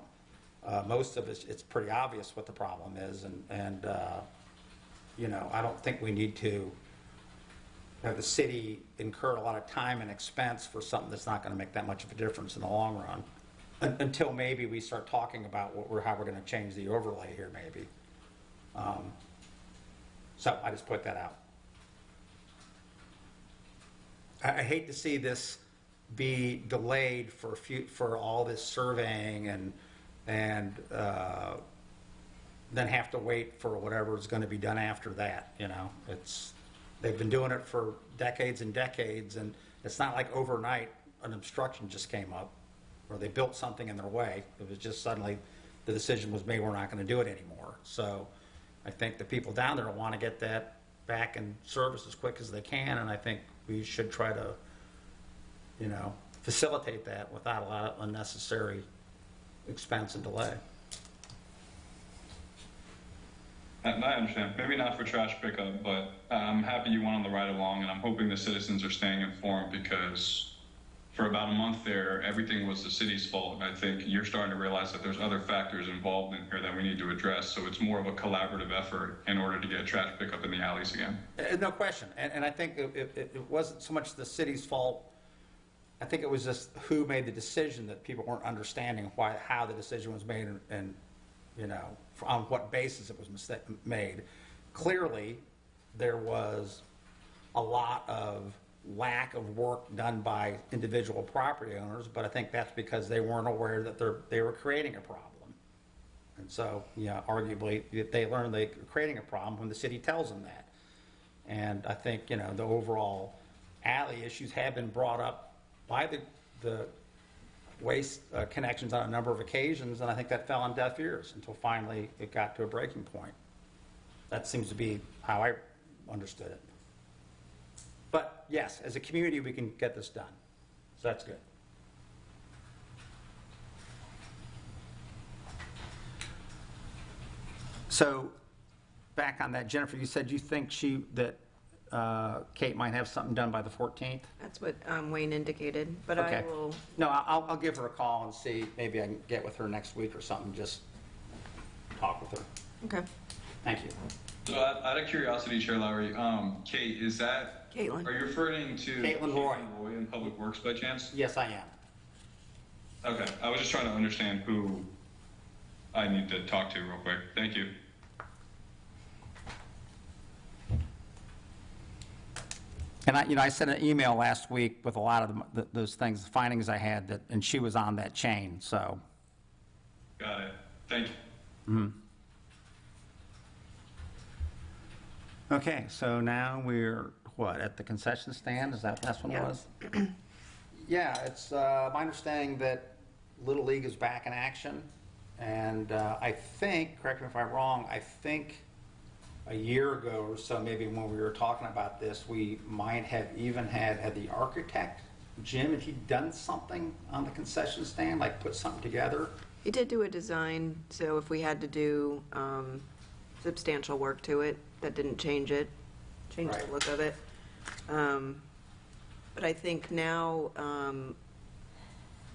Most of it's pretty obvious what the problem is, and I don't think we need to have the city incur a lot of time and expense for something that's not going to make that much of a difference in the long run, until maybe we start talking about how we're going to change the overlay here, maybe. So I just put that out. I hate to see this be delayed for all this surveying and then have to wait for whatever is going to be done after that. They've been doing it for decades and decades, and it's not like overnight an obstruction just came up or they built something in their way. It was just suddenly the decision was made, we're not going to do it anymore. So I think the people down there want to get that back in service as quick as they can, and I think we should try to, facilitate that without a lot of unnecessary expense and delay. I understand. Maybe not for trash pickup, but I'm happy you went on the ride along, and I'm hoping the citizens are staying informed, because for about a month there, everything was the city's fault. And I think you're starting to realize that there's other factors involved in here that we need to address. So it's more of a collaborative effort in order to get trash pickup in the alleys again. No question. And I think it wasn't so much the city's fault. I think it was just who made the decision that people weren't understanding how the decision was made and on what basis it was made. Clearly, there was a lot of lack of work done by individual property owners, but I think that's because they weren't aware that they were creating a problem. And so, arguably, they learn they're creating a problem when the city tells them that. And I think, the overall alley issues have been brought up by the waste connections on a number of occasions, and I think that fell on deaf ears until finally it got to a breaking point. That seems to be how I understood it. But yes, as a community, we can get this done. So that's good. So back on that, Jennifer, you said you think that Kate might have something done by the 14th? That's what Wayne indicated, but I Okay. will, No, I'll give her a call and see, maybe I can get with her next week or something, just talk with her. okay. Thank you. So out of curiosity, Chair Lowry, Kate, is that, Caitlin. are you referring to Caitlin Roy. in Public Works by chance? Yes, I am. Okay, I was just trying to understand who I need to talk to real quick. Thank you. And I sent an email last week with a lot of those things, findings I had, and she was on that chain, so. Got it. Thank you. Okay, so now we're, at the concession stand? Is that what that's what it Yeah. was? Yeah, it's my understanding that Little League is back in action. And I think, correct me if I'm wrong, I think a year ago or so, maybe when we were talking about this, we might have even had the architect, Jim, had he done something on the concession stand, like put something together? He did do a design, so if we had to do substantial work to it, that didn't change the Right. look of it. But I think now,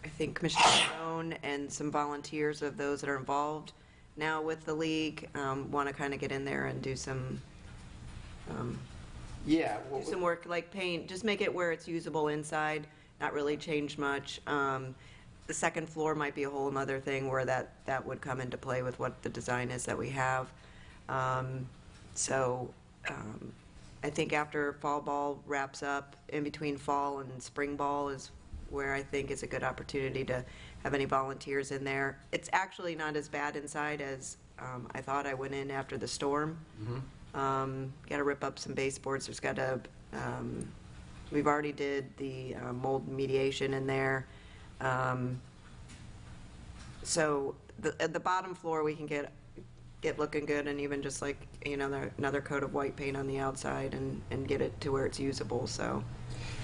I think Commissioner Stone and some volunteers of those that are involved now with the league want to kind of get in there and do some Yeah. do some work, like paint, just make it where it's usable inside, not really change much. The second floor might be a whole nother thing where that would come into play with what the design is that we have. I think after fall ball wraps up, in between fall and spring ball is where I think is a good opportunity to have any volunteers in there. It's actually not as bad inside as I thought. I went in after the storm. Got to rip up some baseboards. There's got to, we've already did the mold mediation in there. So the bottom floor we can get looking good, and even just like, another coat of white paint on the outside and get it to where it's usable, so.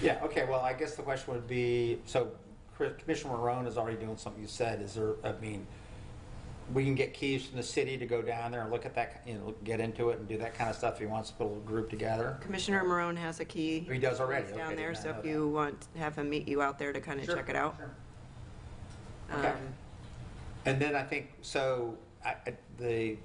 Yeah, okay, well, I guess the question would be, so Commissioner Marone is already doing something you said, is there, we can get keys from the city to go down there and look at that, get into it and do that kind of stuff if he wants to put a little group together? Commissioner Marone has a key. He does already? He's Okay, down there, didn't so know if that. you want to have him meet you out there to kind of Sure, check it out. sure. Okay. And then I think, so the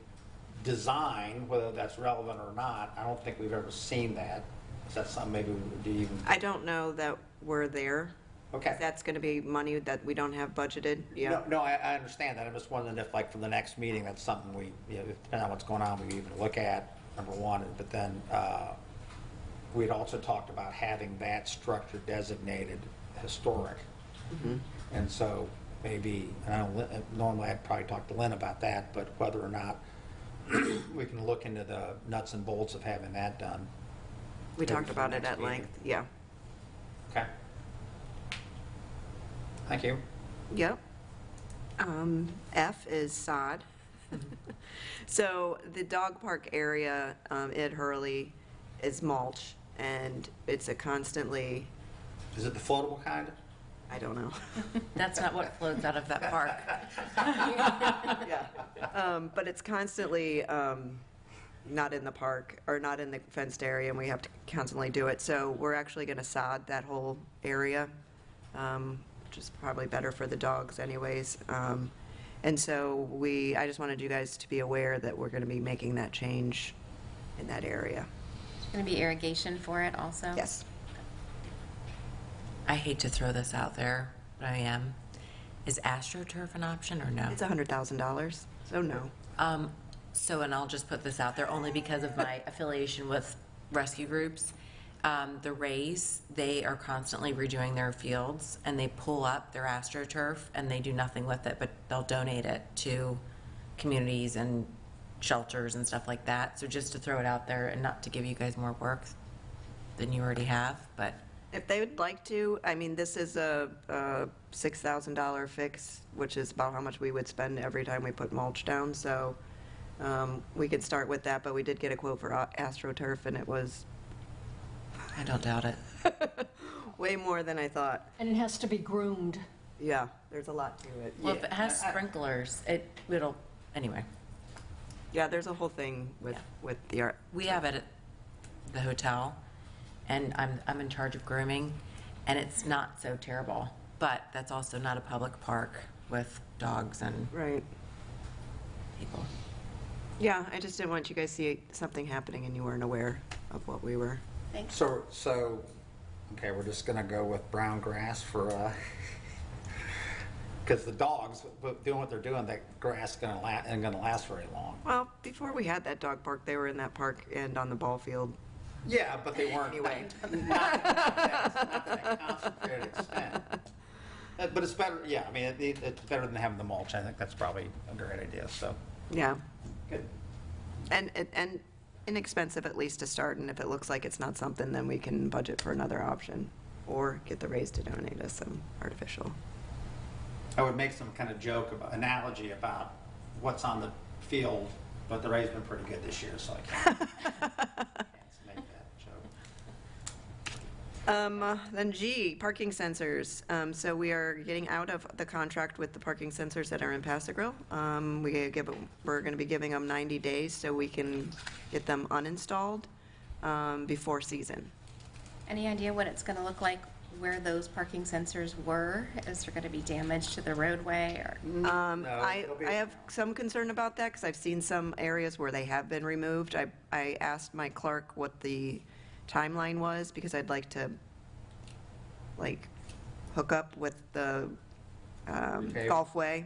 design, whether that's relevant or not, I don't think we've ever seen that. Is that something maybe we would even? I don't know that we're there. Okay. That's going to be money that we don't have budgeted, yeah. No, I understand that. I'm just wondering if, like, for the next meeting, that's something we, depending on what's going on, we even look at, number one. But then we'd also talked about having that structure designated historic. And so maybe, and I don't, normally I'd probably talk to Lynn about that, but whether or not we can look into the nuts and bolts of having that done. We maybe talked for the about it next at meeting. length, yeah. Okay. Thank you. Yep. F is sod. So the dog park area at Hurley is mulch, and it's a constantly, Is it the floatable kind? I don't know. That's not what floats out of that park. Yeah. But it's constantly not in the park, or not in the fenced area, and we have to constantly do it. So we're actually going to sod that whole area, which is probably better for the dogs anyways. And so I just wanted you guys to be aware that we're going to be making that change in that area. There's going to be irrigation for it also? Yes. I hate to throw this out there, but I am. Is AstroTurf an option or no? It's $100,000, so no. And I'll just put this out there only because of my affiliation with rescue groups. The Rays, they are constantly redoing their fields, and they pull up their AstroTurf, and they do nothing with it, but they'll donate it to communities and shelters and stuff like that. So just to throw it out there, and not to give you guys more work than you already have, but If they would like to, I mean, this is a $6,000 fix, which is about how much we would spend every time we put mulch down, so we could start with that, but we did get a quote for AstroTurf, and it was I don't doubt it. way more than I thought. And it has to be groomed. Yeah, there's a lot to it. Well, if it has sprinklers, it'll, anyway. Yeah, there's a whole thing with, Yeah. with the art. We have it at the hotel, and I'm in charge of grooming, and it's not so terrible. But that's also not a public park with dogs and Right. people. Yeah, I just didn't want you guys to see something happening and you weren't aware of what we were. Thanks. So, okay, we're just gonna go with brown grass for, because the dogs, doing what they're doing, that grass ain't gonna last very long. Well, before we had that dog park, they were in that park and on the ball field. Yeah, but they weren't. Anyway. Not to that concentrated extent. But it's better, yeah, I mean, it's better than having the mulch. I think that's probably a great idea, so, Yeah. good. And inexpensive at least to start, and if it looks like it's not something, then we can budget for another option or get the Rays to donate us some artificial. I would make some kind of analogy about what's on the field, but the Rays been pretty good this year, so I can't make that joke. Then G, parking sensors. So we are getting out of the contract with the parking sensors that are in Pass-A-Grille. We're going to be giving them 90 days so we can get them uninstalled before season. Any idea what it's going to look like where those parking sensors were? Is there going to be damage to the roadway or? I have some concern about that because I've seen some areas where they have been removed. I asked my clerk what the timeline was because I'd like to, hook up with the Golfway.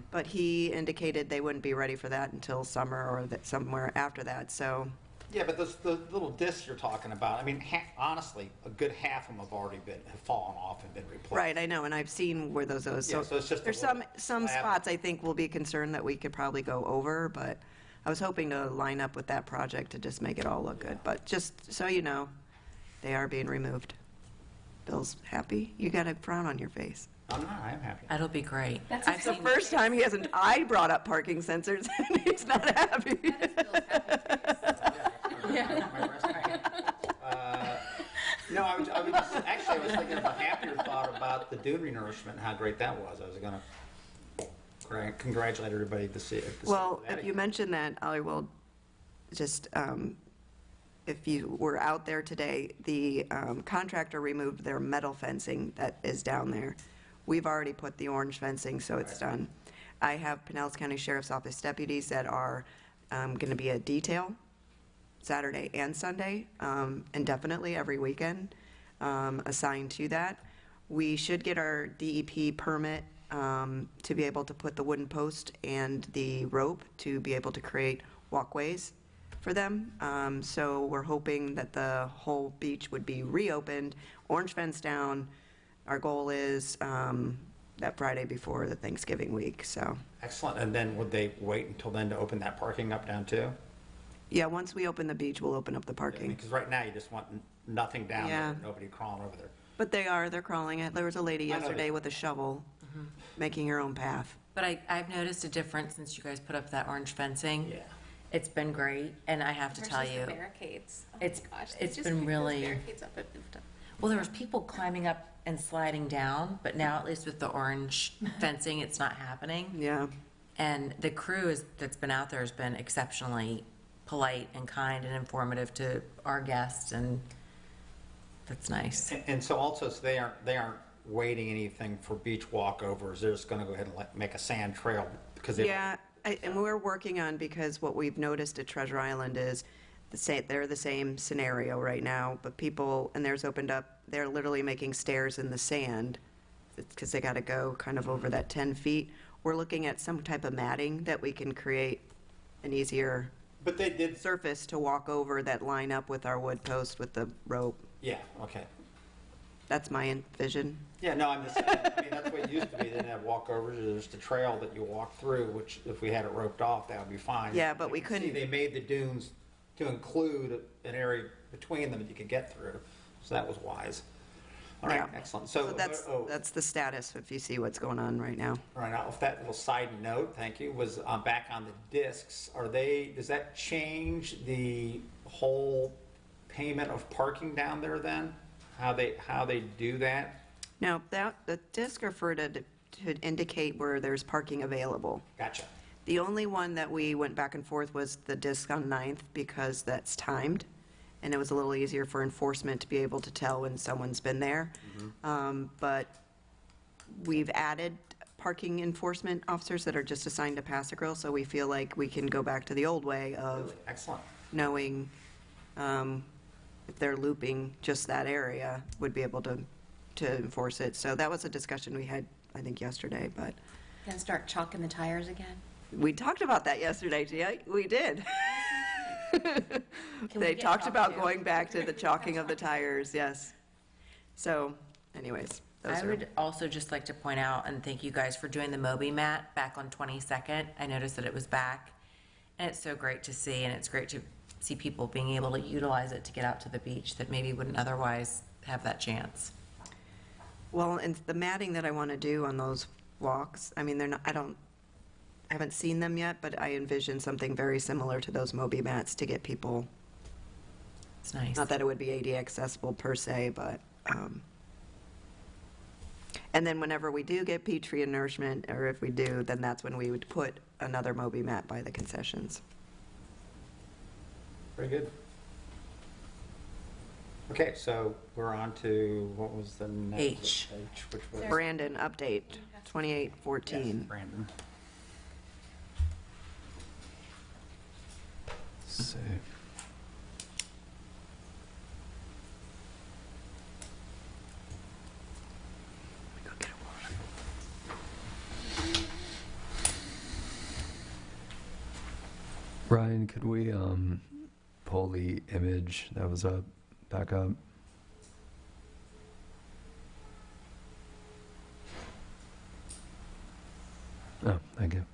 But he indicated they wouldn't be ready for that until summer or somewhere after that, so. Yeah, but the little discs you're talking about, I mean, honestly, a good half of them have fallen off and been replaced. Right, I know, and I've seen where those are. Yeah, so it's just a There's little some slab. spots I think will be concerned that we could probably go over, but I was hoping to line up with that project to just make it all look good. But just so you know, they are being removed. Bill's happy? You got a frown on your face. I'm not, I am happy. It'll be great. That's I've The seen, first time he hasn't, I brought up parking sensors and he's not happy. No, I was thinking of a happier thought about the dune renourishment and how great that was. I was gonna congratulate everybody to see it. Well, if you mention that, I will just, if you were out there today, the contractor removed their metal fencing that is down there. We've already put the orange fencing, so it's done. I have Pinellas County Sheriff's Office deputies that are going to be at detail Saturday and Sunday, indefinitely every weekend, assigned to that. We should get our DEP permit to be able to put the wooden post and the rope to be able to create walkways for them. So we're hoping that the whole beach would be reopened, orange fence down. Our goal is that Friday before the Thanksgiving week, so. Excellent. And then would they wait until then to open that parking up down too? Yeah, once we open the beach, we'll open up the parking. Because right now you just want nothing down Yeah. there, nobody crawling over there. But they're crawling it. There was a lady I know yesterday they- with a shovel, making her own path. but I've noticed a difference since you guys put up that orange fencing. Yeah. It's been great, and I have to tell Versus the you, barricades. Oh it's- my gosh, it's just been picked those really- barricades up and moved them. well, there was people climbing up and sliding down, but now at least with the orange fencing, it's not happening. Yeah. And the crew that's been out there has been exceptionally polite and kind and informative to our guests, and that's nice. And so also, so they aren't waiting anything for beach walkovers. They're just going to go ahead and make a sand trail because they. Yeah, and we're working on, because what we've noticed at Treasure Island is they're the same scenario right now, but people, and theirs opened up, they're literally making stairs in the sand because they got to go kind of over that 10 feet. We're looking at some type of matting that we can create an easier But they did. surface to walk over that line up with our wood post with the rope. Yeah, okay. That's my vision. Yeah, no, I'm just saying, I mean, that's what it used to be. They didn't have walkovers, there's the trail that you walk through, which if we had it roped off, that would be fine. Yeah, but we You can see couldn't- They made the dunes to include an area between them that you could get through, so that was wise. All right, Yeah. excellent. So that's the status, if you see what's going on right now. All right, now, if that little side note, thank you, was back on the discs, does that change the whole payment of parking down there then? How they do that? Now, the discs are to indicate where there's parking available. Gotcha. The only one that we went back and forth was the disc on 9th, because that's timed, and it was a little easier for enforcement to be able to tell when someone's been there. But we've added parking enforcement officers that are just assigned to Pass a Grill, so we feel like we can go back to the old way of Excellent. knowing if they're looping just that area, would be able to enforce it. So that was a discussion we had, I think, yesterday, but And start chalking the tires again? we talked about that yesterday, Gia. We did. Can we They get talked chalk about too? going back to the chalking of the tires, yes. So anyways, those I are, would also just like to point out, and thank you guys for doing the Moby Mat back on 22nd. I noticed that it was back, and it's so great to see, and it's great to see people being able to utilize it to get out to the beach that maybe wouldn't otherwise have that chance. well, and the matting that I want to do on those walks, I mean, they're not, I haven't seen them yet, but I envision something very similar to those Moby mats to get people, It's nice. not that it would be ADA accessible per se, but, and then whenever we do get peach tree nourishment, or if we do, then that's when we would put another Moby mat by the concessions. Very good. Okay, so we're on to, what was the next? H. Which was? Brandon, update, Yes, 2814. Brandon. Let's see. Ryan, could we pull the image that was up back up? Oh, thank you.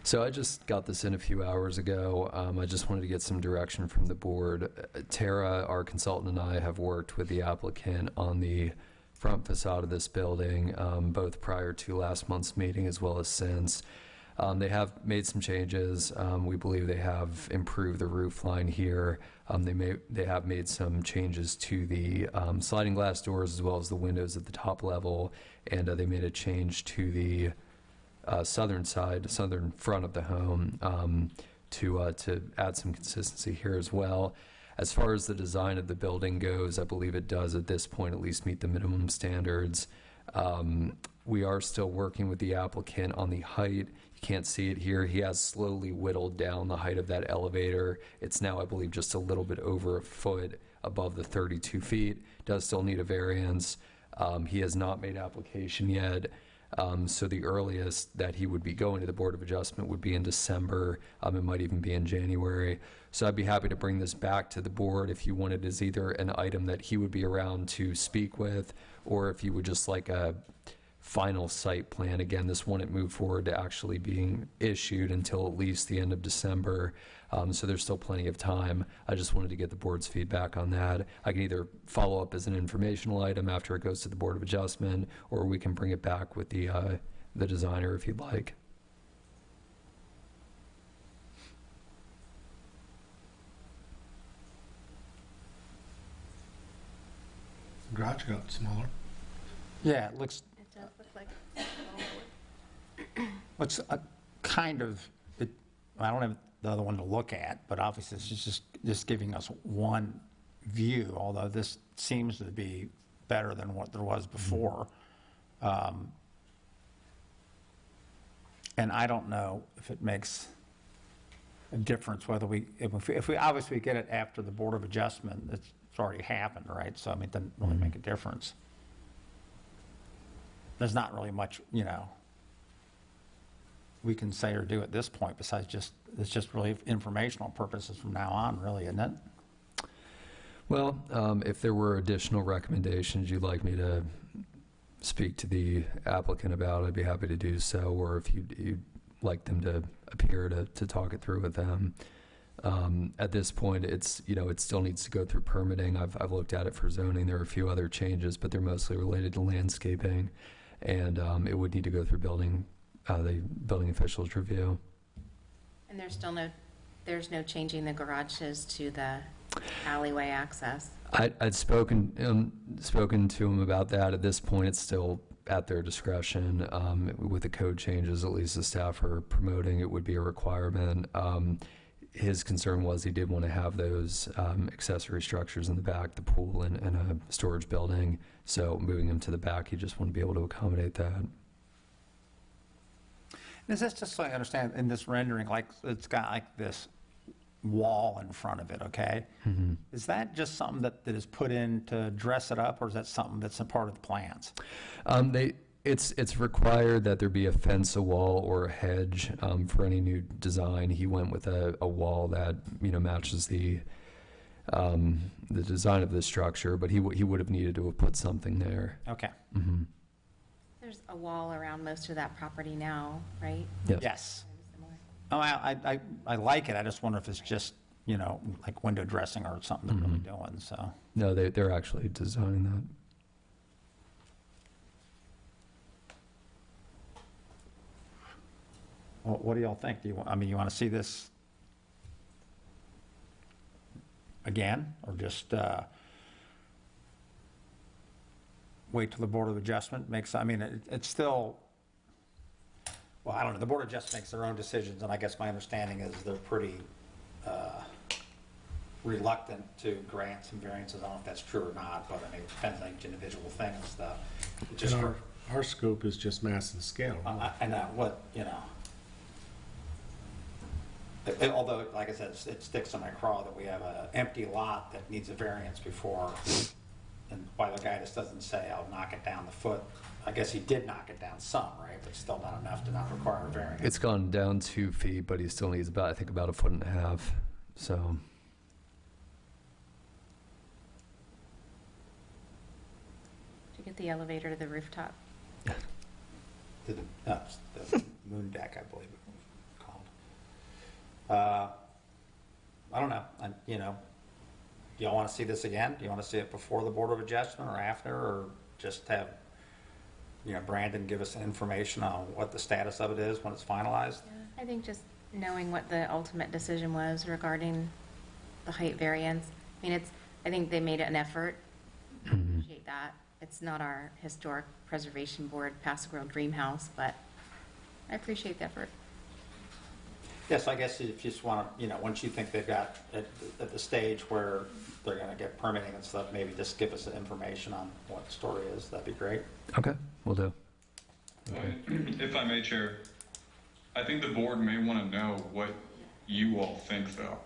So I just got this in a few hours ago. I just wanted to get some direction from the board. Tara, our consultant, and I have worked with the applicant on the front facade of this building, both prior to last month's meeting as well as since. They have made some changes. We believe they have improved the roof line here. They have made some changes to the sliding glass doors as well as the windows at the top level, and they made a change to the southern front of the home to add some consistency here as well. As far as the design of the building goes, I believe it does at this point at least meet the minimum standards. We are still working with the applicant on the height. You can't see it here. He has slowly whittled down the height of that elevator. It's now, I believe, just a little bit over a foot above the 32 feet. Does still need a variance. He has not made application yet. So the earliest that he would be going to the Board of Adjustment would be in December. It might even be in January. So I'd be happy to bring this back to the board if you wanted as either an item that he would be around to speak with, or if you would just like a final site plan. Again, this wouldn't move forward to actually being issued until at least the end of December. So there's still plenty of time. I just wanted to get the board's feedback on that. I can either follow up as an informational item after it goes to the Board of Adjustment, or we can bring it back with the designer if you'd like. Garage got smaller. Yeah, it looks It does look like. kind of, I don't have the other one to look at, but obviously it's just giving us one view, although this seems to be better than what there was before. And I don't know if it makes a difference whether if we obviously get it after the Board of Adjustment, it's already happened, right? So I mean, it doesn't really make a difference. There's not really much, we can say or do at this point besides it's just really informational purposes from now on, really, isn't it? Well, if there were additional recommendations you'd like me to speak to the applicant about, I'd be happy to do so, or if you'd like them to appear to talk it through with them. At this point, it's, it still needs to go through permitting. I've looked at it for zoning. There are a few other changes, but they're mostly related to landscaping, and it would need to go through the building officials review. And there's no changing the garages to the alleyway access? I'd spoken to them about that. At this point, it's still at their discretion. With the code changes, at least the staff are promoting it would be a requirement. His concern was he did want to have those accessory structures in the back, the pool and a storage building. So moving them to the back, he just wanted to be able to accommodate that. Is this just so I understand, in this rendering, like, it's got like this wall in front of it, okay? Mm-hmm. Is that just something that is put in to dress it up, or is that something that's a part of the plans? It's required that there be a fence, a wall, or a hedge for any new design. He went with a wall that matches the design of the structure, but he would have needed to have put something there. Okay. Mm-hmm. There's a wall around most of that property now, right? Yes. Oh, I like it. I just wonder if it's just, like window dressing or something they're really doing, so. No, they're actually designing that. Well, what do y'all think? You want to see this again, or just wait till the Board of Adjustment makes, it's still, well, I don't know, the Board of Adjustment makes their own decisions, and I guess my understanding is they're pretty reluctant to grant some variances. I don't know if that's true or not, but it depends on each individual thing and stuff. Just And our scope is just mass and scale. I know, although, like I said, it sticks in my craw that we have an empty lot that needs a variance before, and by the guy just doesn't say, I'll knock it down the foot. I guess he did knock it down some, right, but still not enough to not require a variance. It's gone down 2 feet, but he still needs about 1.5 feet. So. To get the elevator to the rooftop. To the moon deck, I believe it was called. I don't know. Do y'all want to see this again? Do you want to see it before the Board of Adjustment or after, or just have, Brandon give us information on what the status of it is when it's finalized? I think just knowing what the ultimate decision was regarding the height variance. I think they made an effort. I appreciate that. It's not our Historic Preservation Board Paso Grille Dream House, but I appreciate the effort. Yes, I guess if you just want to, once you think they've got at the stage where they're going to get permitting and stuff, maybe just give us information on what the story is. That'd be great. Okay, will do. If I may, Chair, I think the board may want to know what you all think, though.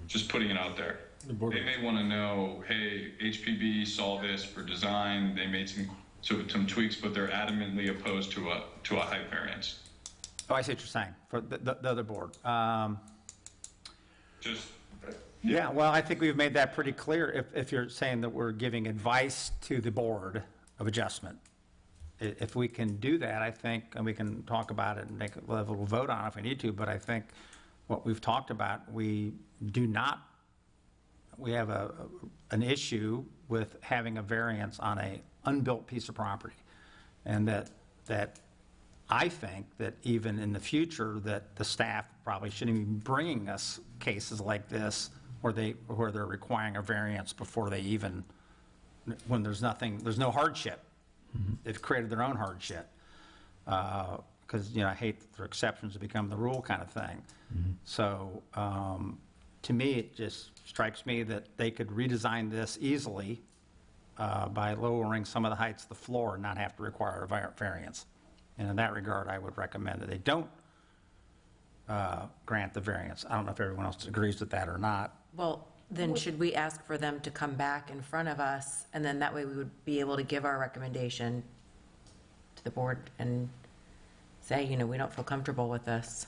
Just putting it out there. They may want to know, hey, HPB saw this for design. They made some tweaks, but they're adamantly opposed to a height variance. Oh, I see what you're saying, for the other board. Yeah, well, I think we've made that pretty clear if you're saying that we're giving advice to the Board of Adjustment. If we can do that, I think, and we can talk about it and we'll have a little vote on it if we need to, but I think what we've talked about, we have an issue with having a variance on a unbuilt piece of property. And that I think that even in the future, that the staff probably shouldn't be bringing us cases like this where they're requiring a variance before they even, when there's no hardship. Mm-hmm. They've created their own hardship. Because, I hate for exceptions to become the rule kind of thing. Mm-hmm. So to me, it just strikes me that they could redesign this easily by lowering some of the heights of the floor and not have to require a variance. And in that regard, I would recommend that they don't grant the variance. I don't know if everyone else agrees with that or not. Well, then should we ask for them to come back in front of us, and then that way we would be able to give our recommendation to the board and say, we don't feel comfortable with this?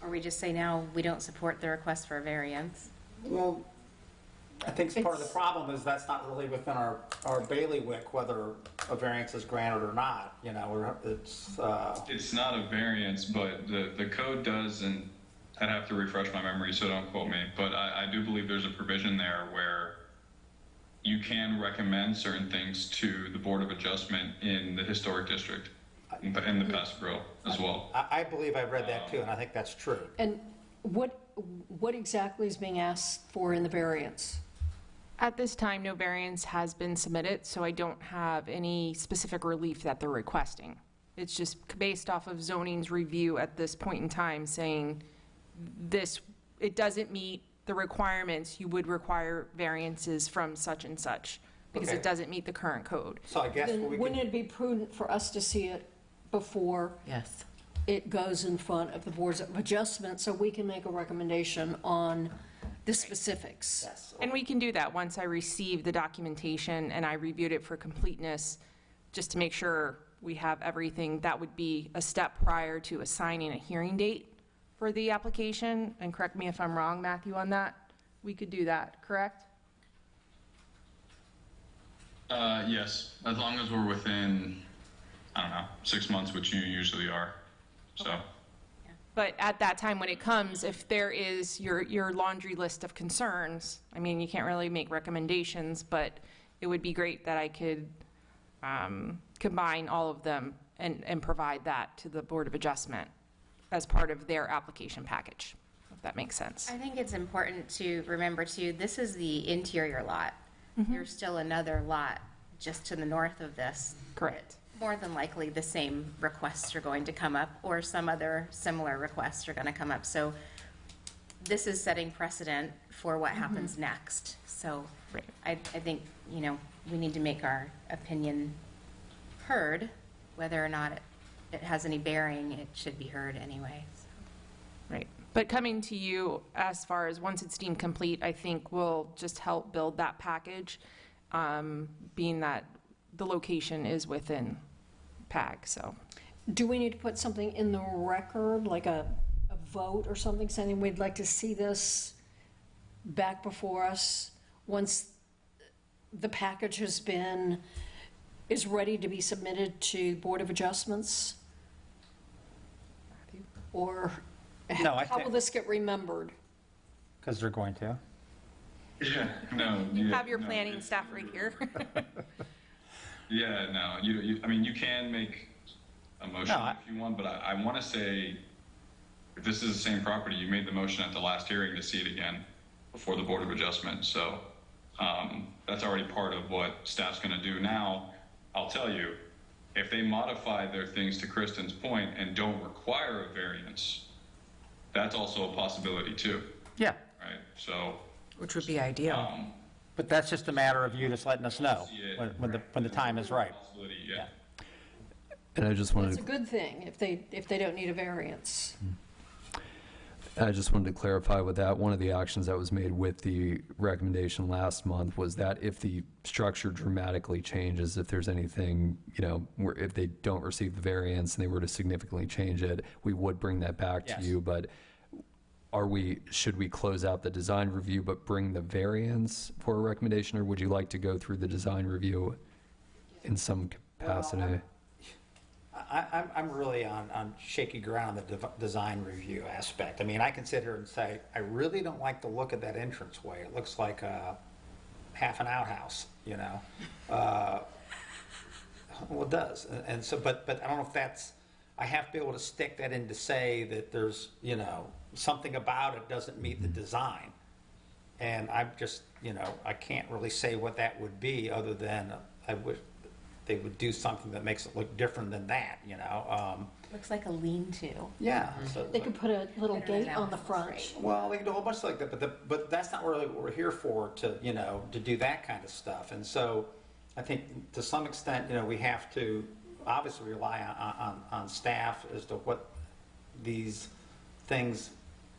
Or we just say now, we don't support the request for a variance. Well, I think part of the problem is that's not really within our bailiwick, whether a variance is granted or not, you know, It's not a variance, but the code does, and I'd have to refresh my memory, so don't quote me, but I do believe there's a provision there where you can recommend certain things to the Board of Adjustment in the historic district, in the Paso Grill as well. I believe I've read that too, and I think that's true. And what exactly is being asked for in the variance? At this time, no variance has been submitted, so I don't have any specific relief that they're requesting. It's just based off of zoning's review at this point in time, saying this, it doesn't meet the requirements, you would require variances from such and such, because Okay. it doesn't meet the current code. So I guess what Then we wouldn't could, it be prudent for us to see it before Yes. it goes in front of the boards of adjustment, so we can make a recommendation on the specifics? yes, And we can do that once I receive the documentation and I reviewed it for completeness, just to make sure we have everything. That would be a step prior to assigning a hearing date for the application. And correct me if I'm wrong, Matthew, on that. We could do that, correct? Yes, as long as we're within, I don't know, 6 months, which you usually are, so. But at that time, when it comes, if there is your laundry list of concerns, I mean, you can't really make recommendations, but it would be great that I could combine all of them and provide that to the Board of Adjustment as part of their application package, if that makes sense. I think it's important to remember too, this is the interior lot. There's still another lot just to the north of this. Correct. More than likely, the same requests are going to come up, or some other similar requests are going to come up. So this is setting precedent for what happens next. So Right. I think, you know, we need to make our opinion heard. Whether or not it has any bearing, it should be heard anyway. So. Right. But coming to you, as far as once it's deemed complete, I think will just help build that package, being that the location is within PAG, so. Do we need to put something in the record, like a vote or something, saying we'd like to see this back before us once the package is ready to be submitted to Board of Adjustments? Or No, I how will think- this get remembered? because they're going to. Yeah, no. You have your no, planning it's- staff right here. Yeah, no, I mean, you can make a motion No, if you want, but I want to say, if this is the same property, you made the motion at the last hearing to see it again before the Board of Adjustment, so that's already part of what staff's going to do. Now, I'll tell you, if they modify their things to Kristen's point and don't require a variance, that's also a possibility too, Yeah, right? So, Which would be ideal. but that's just a matter of you just letting us know when the time is right. possibility, yeah. And I just wanted It's to a good thing if they don't need a variance. I just wanted to clarify with that, one of the actions that was made with the recommendation last month was that if the structure dramatically changes, if there's anything, you know, where if they don't receive the variance and they were to significantly change it, we would bring that back to Yes. you. But should we close out the design review but bring the variance for a recommendation, or would you like to go through the design review in some capacity? I'm really on shaky ground on the design review aspect. I mean, I can sit here and say, I really don't like the look of that entranceway. It looks like half an outhouse, you know? Well, it does. And so, but I don't know if that's, I have to be able to stick that in to say that there's, you know, something about it doesn't meet the design. And I'm just, you know, I can't really say what that would be other than I wish they would do something that makes it look different than that, you know? Looks like a lean-to. Yeah. So They could put a little Better than gate on the outhouse, front. right. well, they can do a whole bunch like that, but that's not really what we're here for, to, you know, to do that kind of stuff. And so I think to some extent, you know, we have to obviously rely on staff as to what these things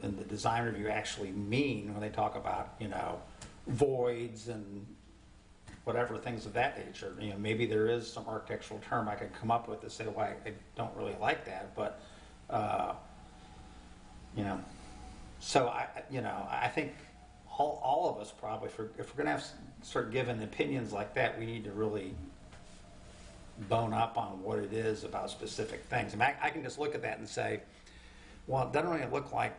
in the design review actually mean when they talk about, you know, voids and whatever, things of that nature. You know, maybe there is some architectural term I could come up with to say, well, I don't really like that, but, you know, so I think all of us probably, if we're going to start giving opinions like that, we need to really bone up on what it is about specific things. I mean, I can just look at that and say, well, it doesn't really look like,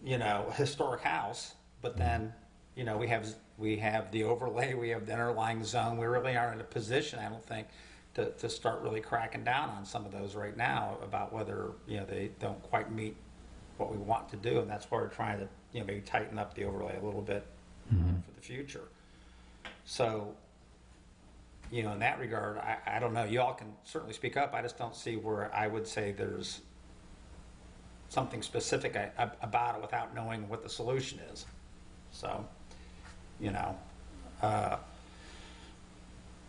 a historic house, but then, we have the overlay, we have the underlying zone. We really aren't in a position, I don't think, to start really cracking down on some of those right now about whether, they don't quite meet what we want to do. And that's why we're trying to, maybe tighten up the overlay a little bit for the future. So, in that regard, I don't know. You all can certainly speak up. I just don't see where I would say there's something specific about it without knowing what the solution is. So, I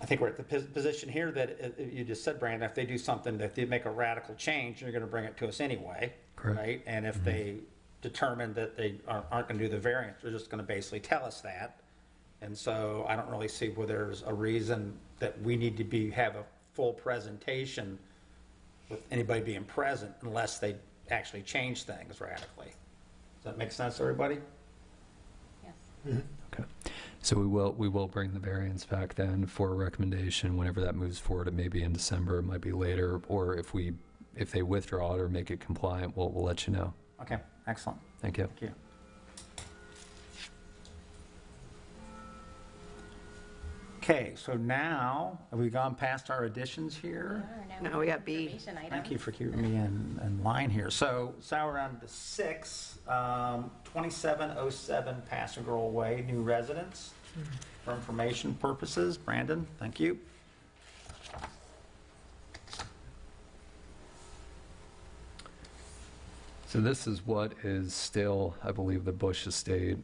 think we're at the position here that you just said, Brandon, if they do something, that they make a radical change, you're going to bring it to us anyway, Correct. right? And if they determine that they aren't going to do the variance, they're just going to basically tell us that. And so I don't really see where there's a reason that we need to have a full presentation with anybody being present unless they actually change things radically. Does that make sense, everybody? Yes. Okay. So we will bring the variance back then for a recommendation whenever that moves forward. It may be in December, it might be later, or if they withdraw it or make it compliant, we'll let you know. Okay, excellent. Thank you. Thank you. Okay, so now, have we gone past our additions here? No, we got B. Information Thank items. you for keeping me in line here. So we're on to 6, 2707 Passenger Way, new residents. For information purposes, Brandon, thank you. So this is what is still, I believe, the Bush Estate.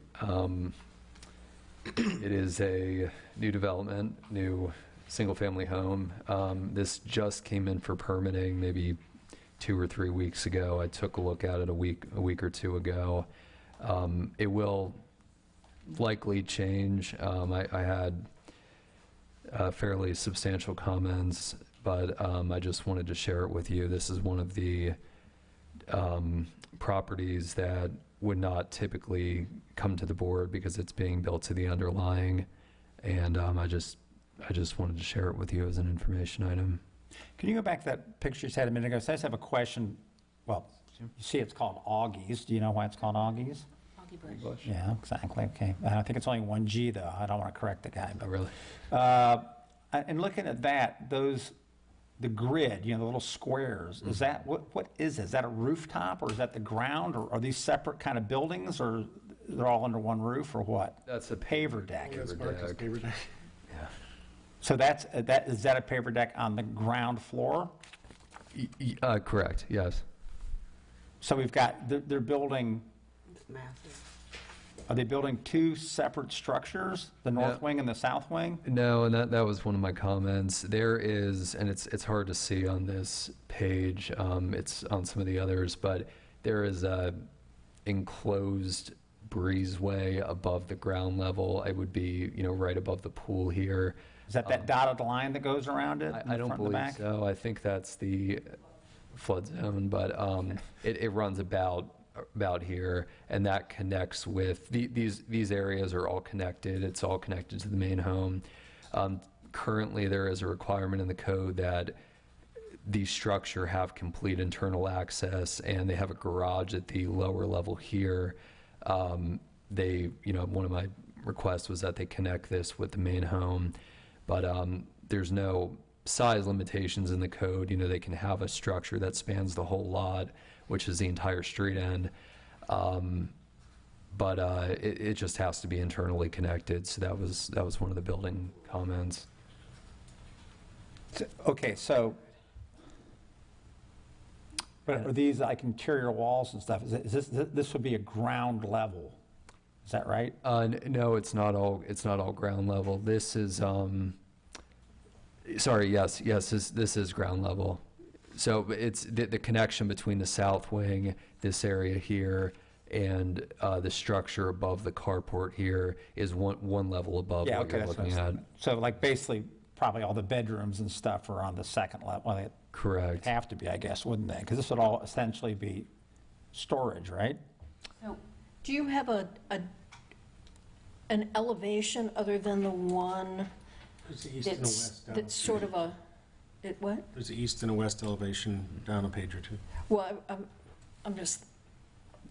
It is a new development, new single-family home. This just came in for permitting maybe 2 or 3 weeks ago. I took a look at it a week or two ago. It will likely change. I had fairly substantial comments, but I just wanted to share it with you. This is one of the properties that would not typically come to the board because it's being built to the underlying, and I just wanted to share it with you as an information item. Can you go back to that picture you had a minute ago? So I just have a question. Well, you see it's called Augie's. Do you know why it's called Augie's? Augie Bush. Yeah, exactly. Okay. I think it's only one G, though. I don't want to correct the guy. Oh, really? And looking at that, the grid, the little squares, is that, what is it? Is that a rooftop, or is that the ground, or are these separate kind of buildings, or they're all under one roof, or what? That's a Paver deck. paver deck. Yeah. So is that a paver deck on the ground floor? Correct, yes. So we've got, they're building, It's massive. are they building 2 separate structures, the north wing and the south wing? No, and that was one of my comments. There is, and it's hard to see on this page, it's on some of the others, but there is a enclosed breezeway above the ground level. It would be, right above the pool here. Is that dotted line that goes around it? I don't believe so. I think that's the flood zone, but it runs about here, and that connects with these areas are all connected. It's all connected to the main home. Currently, there is a requirement in the code that the structure have complete internal access, and they have a garage at the lower level here. One of my requests was that they connect this with the main home, but there's no size limitations in the code. They can have a structure that spans the whole lot, which is the entire street end. But it just has to be internally connected. So that was one of the building comments. Okay, so, but are these like interior walls and stuff? This would be a ground level? Is that right? No, it's not all ground level. This is sorry. Yes. This is ground level. So it's the connection between the south wing, this area here, and the structure above the carport here is one level above Yeah, what okay, you're that's what I looking was at. thinking. So like basically, probably all the bedrooms and stuff are on the second level. Well, they Correct. have to be, I guess, wouldn't they? Because this would all essentially be storage, right? So, do you have a an elevation other than the one There's the east and the that's, west down. that's sort of a, what? There's the east and a west elevation down a page or two. Well, I'm just,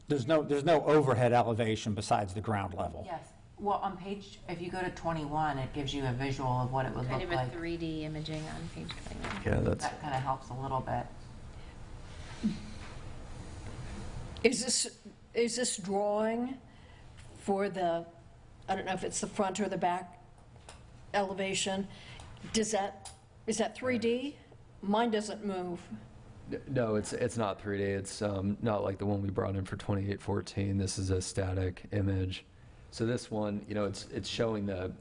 There's no overhead elevation besides the ground level. Yes, well, on page, if you go to 21, it gives you a visual of what it would Kind look of a like. 3D imaging on page 21. Yeah, that's, That kind of helps a little bit. is this drawing for the, I don't know if it's the front or the back elevation, is that 3D? Mine doesn't move. no, it's not 3D. It's not like the one we brought in for 2814. This is a static image. So this one, it's showing the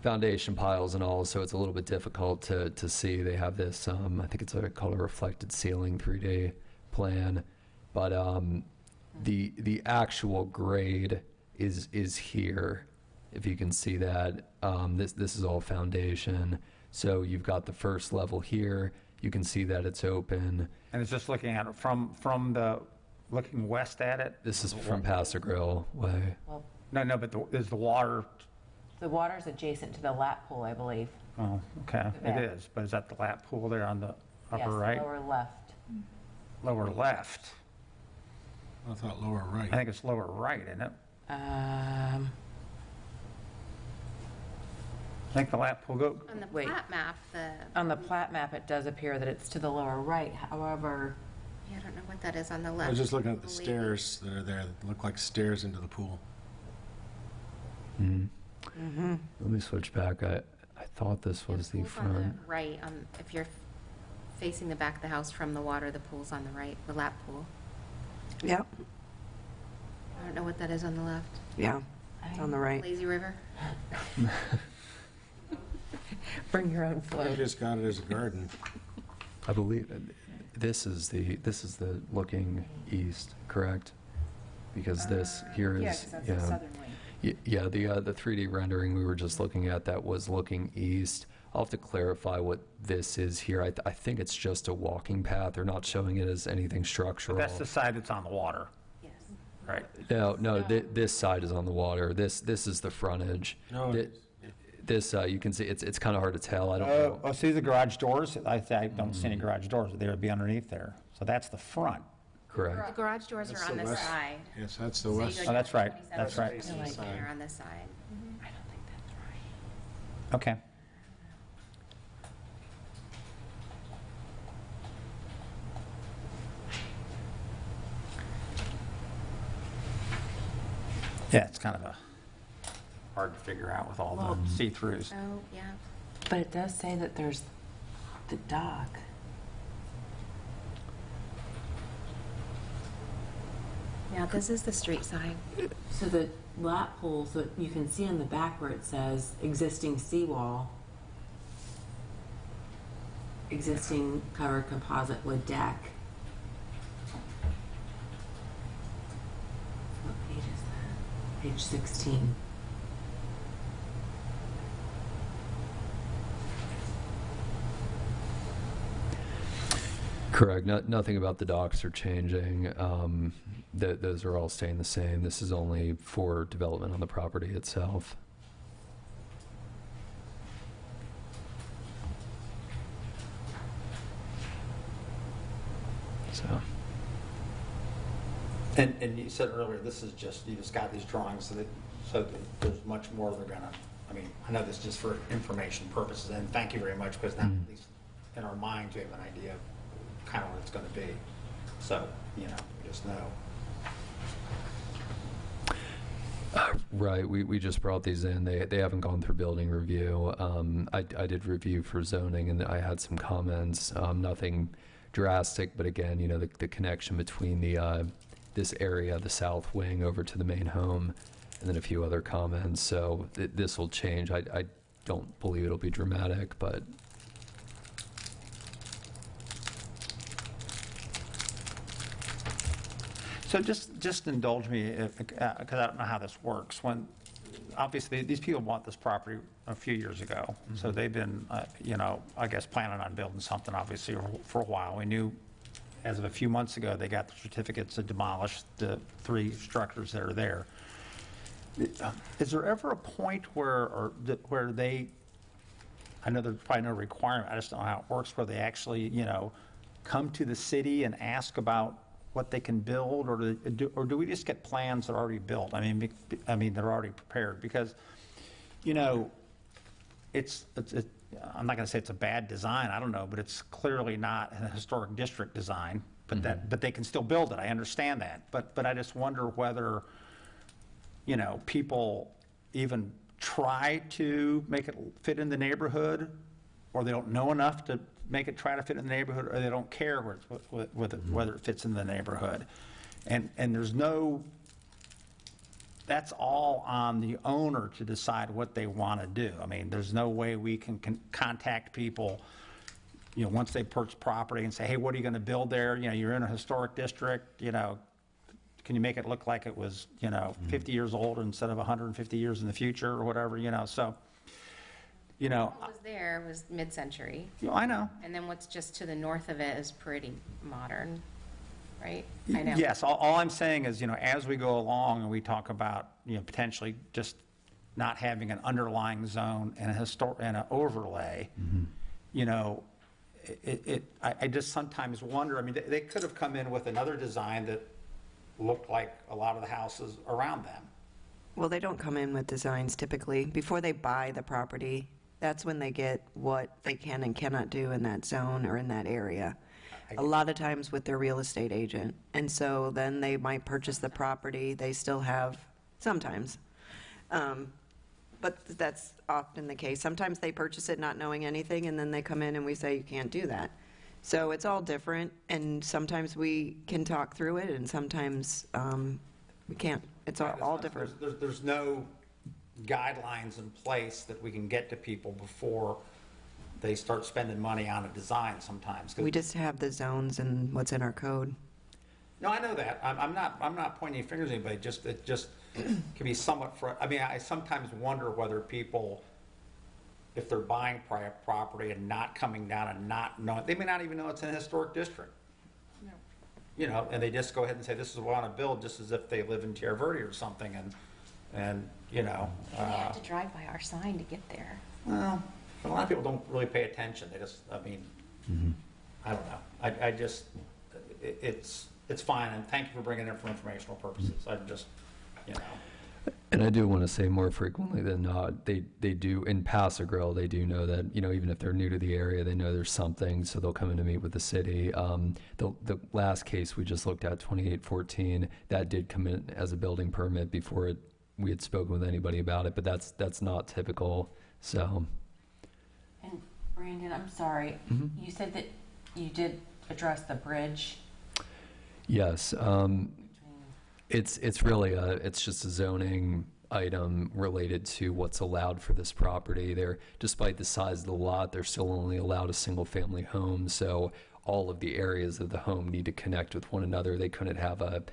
foundation piles and all, so it's a little bit difficult to see. They have this, I think it's called a reflected ceiling 3D plan, but the actual grade is here, if you can see that. This is all foundation. So you've got the first level here. You can see that it's open. And it's just looking at it from looking west at it? This is from Paso Grill Way. Well, No, but is the water, the water's adjacent to the lap pool, I believe. oh, okay, Yeah. it is. But is that the lap pool there on the Yes, upper right? lower left. Lower left. I thought lower right. I think it's lower right, isn't it? I think the lap pool go, On the Wait. plat map, On the plat map, it does appear that it's to the lower right. However, I don't know what that is on the I left. was just looking at the Believe- stairs that are there, that look like stairs into the pool. Let me switch back. I thought this was the pool's on front. the right, if you're facing the back of the house from the water, the pool's on the right, the lap pool. Yep, I don't know what that is on the left. yeah, it's on the right. Lazy River? bring your own I float. just got it as a garden. I believe this is the looking east, correct? Because this here is yeah, the 3D rendering we were just looking at, that was looking east. I'll have to clarify what this is here. I think it's just a walking path. They're not showing it as anything structural. that's the side that's on the water, Yes. right? No, this side is on the water. This is the frontage. No, Thi- it is. This you can see it's kind of hard to tell. I don't know. Oh, see the garage doors? I don't see any garage doors. They would be underneath there. So that's the front. Correct. The garage doors That's are on the this west. side. Yes, that's the So you west. go Oh, that's right. 27, That's right. 28, Side. and they're on this side. I don't think that's right. Okay. Yeah, it's kind of hard to figure out with all the see-throughs. Oh, yeah. But it does say that there's the dock. Yeah, this is the street side. So the lap pool, so you can see on the back where it says existing seawall, existing covered composite wood deck. What page is that? Page 16. Correct. Nothing about the docks are changing. Those are all staying the same. This is only for development on the property itself. So, And you said earlier, this is just, you just got these drawings, so there's much more they're gonna, I mean, I know this is just for information purposes, and thank you very much, because now at least in our minds, we have an idea of kind of what it's gonna be. So, we just know. right, we just brought these in. They haven't gone through building review. I did review for zoning, and I had some comments. Nothing drastic, but again, the connection between this area, the south wing, over to the main home, and then a few other comments. So this will change. I don't believe it'll be dramatic, but So just indulge me, because I don't know how this works. When, obviously, these people bought this property a few years ago, so they've been, I guess, planning on building something, obviously, for a while. We knew, as of a few months ago, they got the certificates to demolish the 3 structures that are there. Is there ever a point where they, I know there's probably no requirement, I just don't know how it works, where they actually, come to the city and ask about what they can build, or do we just get plans that are already built? I mean, they're already prepared, because, I'm not going to say it's a bad design, I don't know, but it's clearly not a historic district design, but they can still build it, I understand that. But I just wonder whether, people even try to make it fit in the neighborhood, or they don't know enough to make it try to fit in the neighborhood, or they don't care whether it fits in the neighborhood. And there's no, that's all on the owner to decide what they want to do. I mean, there's no way we can contact people, once they purchase property and say, hey, what are you going to build there? You're in a historic district, can you make it look like it was, 50 years old instead of 150 years in the future, or whatever, so. What was there was mid-century, I know. and then what's just to the north of it is pretty modern, right? I know. Yes, all I'm saying is, as we go along and we talk about, potentially just not having an underlying zone and and an overlay, I just sometimes wonder, I mean, they could have come in with another design that looked like a lot of the houses around them. Well, they don't come in with designs typically. Before they buy the property, that's when they get what they can and cannot do in that zone or in that area. A lot of times with their real estate agent. And so then they might purchase the property. They still have, sometimes. But that's often the case. Sometimes they purchase it not knowing anything, and then they come in and we say, you can't do that. So it's all different, and sometimes we can talk through it, and sometimes we can't. It's all different. There's no guidelines in place that we can get to people before they start spending money on a design sometimes. We just have the zones and what's in our code. No, I know that. I'm not pointing fingers at anybody. It just can be somewhat. I sometimes wonder whether people, if they're buying property and not coming down and not knowing, they may not even know it's in a historic district. No. And they just go ahead and say, this is what I want to build, just as if they live in Tierra Verde or something, and You have to drive by our sign to get there. Well, a lot of people don't really pay attention. They just, I don't know. I just, it's fine, and thank you for bringing it in for informational purposes. I'm just, And I do want to say, more frequently than not, they do, in Paso Grill, they do know that, even if they're new to the area, they know there's something, so they'll come in to meet with the city. The last case we just looked at, 2814, that did come in as a building permit before we had spoken with anybody about it, but that's not typical, so. And Brandon, I'm sorry, you said that you did address the bridge? Yes, it's really it's just a zoning item related to what's allowed for this property. Despite the size of the lot, they're still only allowed a single-family home, so all of the areas of the home need to connect with one another. They couldn't have a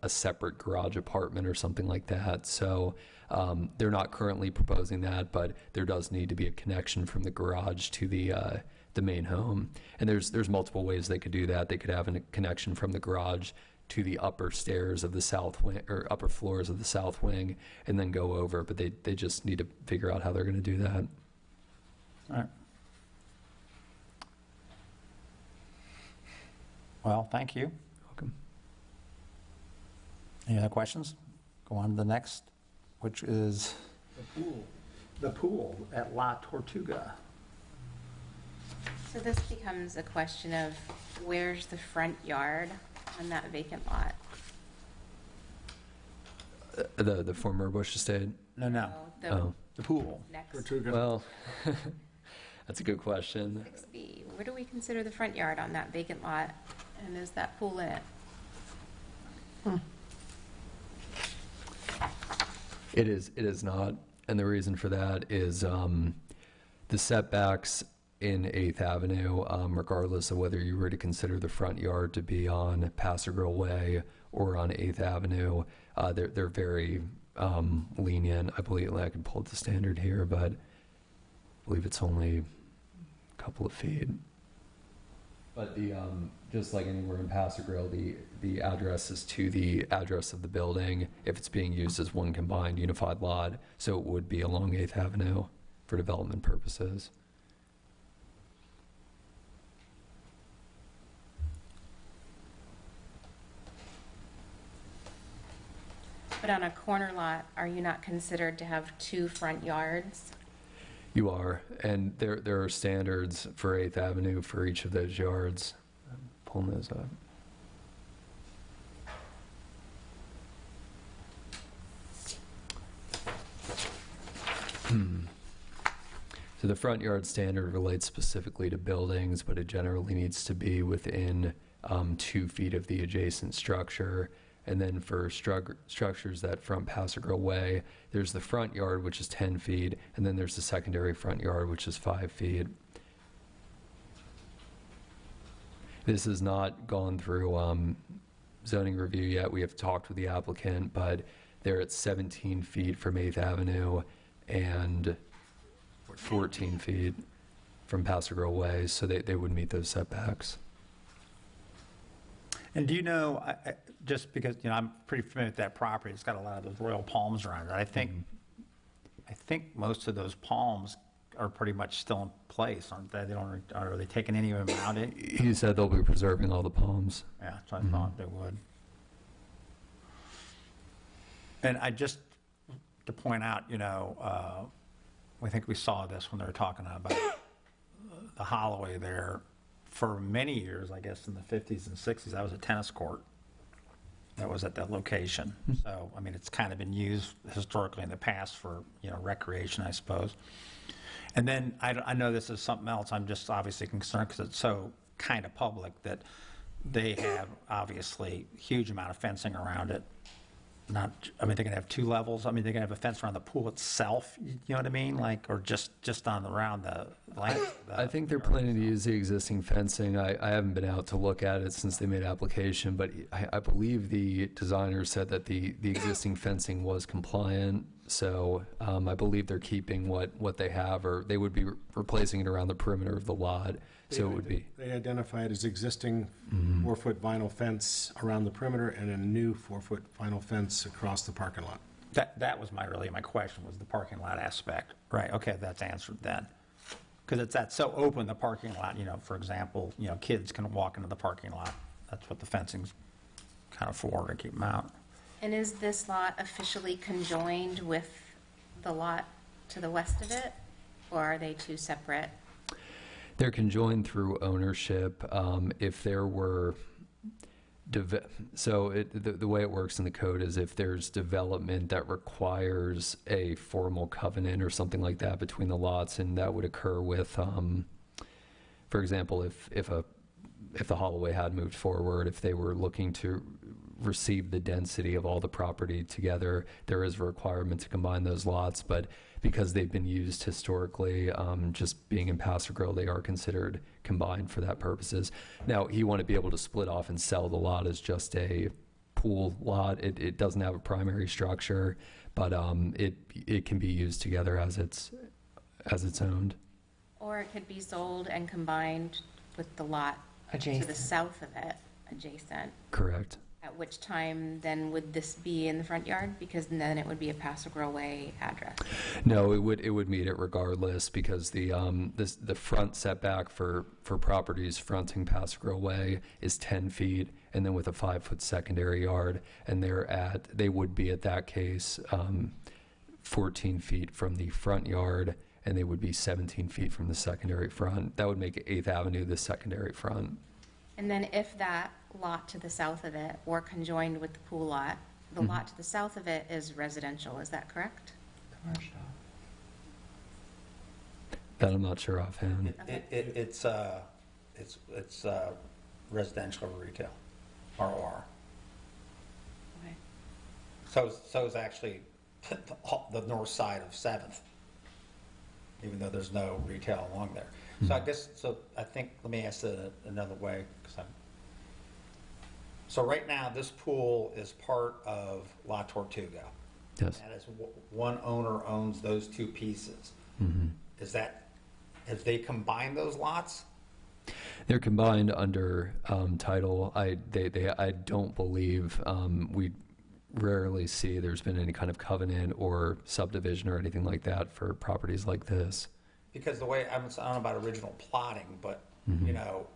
separate garage apartment or something like that. So they're not currently proposing that, but there does need to be a connection from the garage to the main home. And there's multiple ways they could do that. They could have a connection from the garage to the upper stairs of the south wing, or upper floors of the south wing, and then go over, but they just need to figure out how they're going to do that. all right. Well, thank you. Welcome. Any other questions? Go on to the next, which is the pool at La Tortuga. So this becomes a question of where's the front yard on that vacant lot? The former Bush estate. No, the pool. Next, Well, that's a good question. 6B, where do we consider the front yard on that vacant lot? And is that pool in it? It is not, and the reason for that is the setbacks in 8th Avenue, regardless of whether you were to consider the front yard to be on Paso Grill Way or on 8th Avenue, they're very lenient. I believe, I can pull up the standard here, but I believe it's only a couple of feet. But just like anywhere in Paso Grill, the address is to the address of the building if it's being used as one combined unified lot. So it would be along 8th Avenue for development purposes. But on a corner lot, are you not considered to have 2 front yards? You are, and there are standards for 8th Avenue for each of those yards. I'm pulling those up. So the front yard standard relates specifically to buildings, but it generally needs to be within 2 feet of the adjacent structure. And then for structures that front Paso Grill Way, there's the front yard, which is 10 feet, and then there's the secondary front yard, which is 5 feet. This has not gone through zoning review yet. We have talked with the applicant, but they're at 17 feet from 8th Avenue and 14 feet from Paso Grill Way, so they would meet those setbacks. And do you know, just because, I'm pretty familiar with that property, it's got a lot of those royal palms around it. I think most of those palms are pretty much still in place, aren't they? Are they taking any of them out? He said they'll be preserving all the palms. Yeah, so I thought they would. And I just, to point out, I think we saw this when they were talking about the Holloway there. For many years, I guess in the 50s and 60s, that was a tennis court that was at that location. So, I mean, it's kind of been used historically in the past for, recreation, I suppose. And then I know this is something else. I'm just obviously concerned because it's so kind of public that they have obviously huge amount of fencing around it. They're going to have 2 levels. I mean, they're going to have a fence around the pool itself. You know what I mean? Or just around the land. I think they're planning to use the existing fencing. I haven't been out to look at it since they made application, but I believe the designer said that the existing fencing was compliant. So I believe they're keeping what they have, or they would be replacing it around the perimeter of the lot. So it would be. They identify it as existing 4-foot vinyl fence around the perimeter and a new 4-foot vinyl fence across the parking lot. That was my question, was the parking lot aspect. Right, okay, that's answered then. Because that's so open, the parking lot, for example, kids can walk into the parking lot. That's what the fencing's kind of for, to keep them out. And is this lot officially conjoined with the lot to the west of it? Or are they 2 separate? They're conjoined through ownership. If there were, the way it works in the code is if there's development that requires a formal covenant or something like that between the lots, and that would occur with, for example, if the Holloway had moved forward, if they were looking to receive the density of all the property together, there is a requirement to combine those lots, but because they've been used historically, just being in Paso Grill, they are considered combined for that purposes. Now, he wanted to be able to split off and sell the lot as just a pool lot. It doesn't have a primary structure, but it can be used together as it's owned. Or it could be sold and combined with the lot to the south of it, adjacent. Correct. At which time then would this be in the front yard? Because then it would be a Paso Grill Way address. No, it would meet it regardless, because the front setback for properties fronting Paso Grill Way is 10 feet, and then with a 5-foot secondary yard, and they would be at that case 14 feet from the front yard, and they would be 17 feet from the secondary front. That would make 8th Avenue the secondary front. And then if that lot to the south of it were conjoined with the pool lot, the lot to the south of it is residential, is that correct? Commercial. That I'm not sure offhand. It's residential or retail, ROR. Okay. So is actually the north side of 7th, even though there's no retail along there. So I think, let me ask it another way, so right now, this pool is part of La Tortuga. Yes. And as one owner owns those 2 pieces. Mm-hmm. Have they combined those lots? They're combined under title. I don't believe, we rarely see there's been any kind of covenant or subdivision or anything like that for properties like this. Because the way, I don't know about original plotting, but, you know,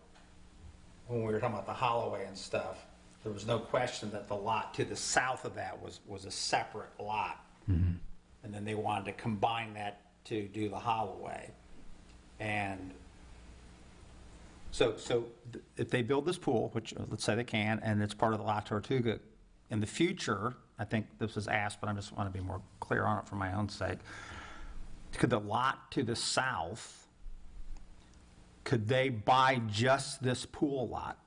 when we were talking about the Holloway and stuff, there was no question that the lot to the south of that was a separate lot. And then they wanted to combine that to do the Holloway. And so if they build this pool, which let's say they can, and it's part of the La Tortuga, in the future, I think this was asked, but I just want to be more clear on it for my own sake. Could the lot to the south, could they buy just this pool lot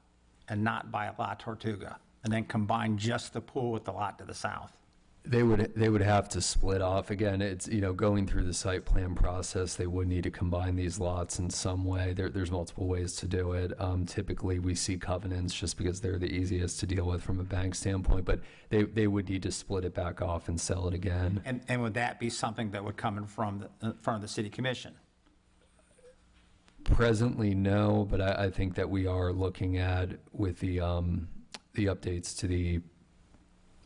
and not buy La Tortuga, and then combine just the pool with the lot to the south? They would have to split off. Again, it's, you know, going through the site plan process, they would need to combine these lots in some way. There's multiple ways to do it. Typically, we see covenants just because they're the easiest to deal with from a bank standpoint, but they would need to split it back off and sell it again. And would that be something that would come in front of the city commission? Presently, no, but I think that we are looking at, with the updates to the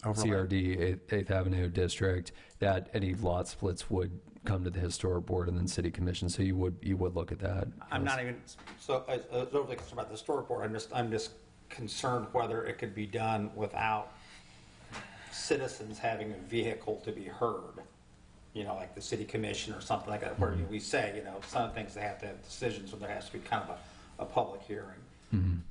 CRD 8th Avenue District, that any lot splits would come to the historic board and then city commission, so you would look at that. I'm not even, so I was overly concerned about the historic board, I'm just concerned whether it could be done without citizens having a vehicle to be heard. You know, like the city commission or something like that, where we say, you know, some things they have to have decisions, so there has to be kind of a public hearing.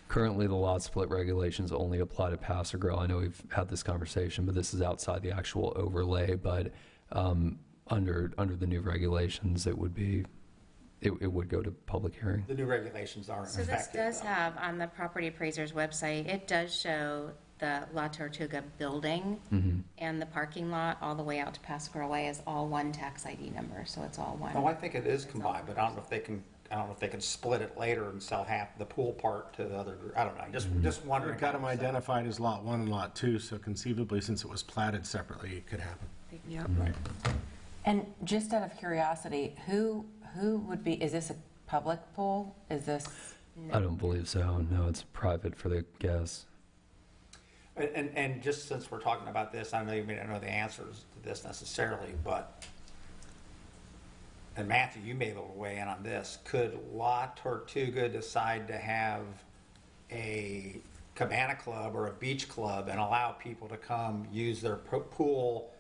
Currently, the lot split regulations only apply to Pass or Grill. I know we've had this conversation, but this is outside the actual overlay. But under the new regulations, it would go to public hearing. The new regulations aren't So this effective. does have, on the property appraiser's website, it does show the La Tortuga building and the parking lot all the way out to Pasquarel Way is all one tax ID number, so it's all one. No, I think it is combined, but I don't know if they can split it later and sell half the pool part to the other group. I don't know, just wondering. We've got them identified as Lot 1 and Lot 2, so conceivably, since it was platted separately, it could happen. Yep. Right. And just out of curiosity, who would be, is this a public pool? Is this? I don't believe so. No, it's private for the guests. And just since we're talking about this, I know you may not know the answers to this necessarily, but, and Matthew, you may be able to weigh in on this. Could La Tortuga decide to have a cabana club or a beach club and allow people to come use their pool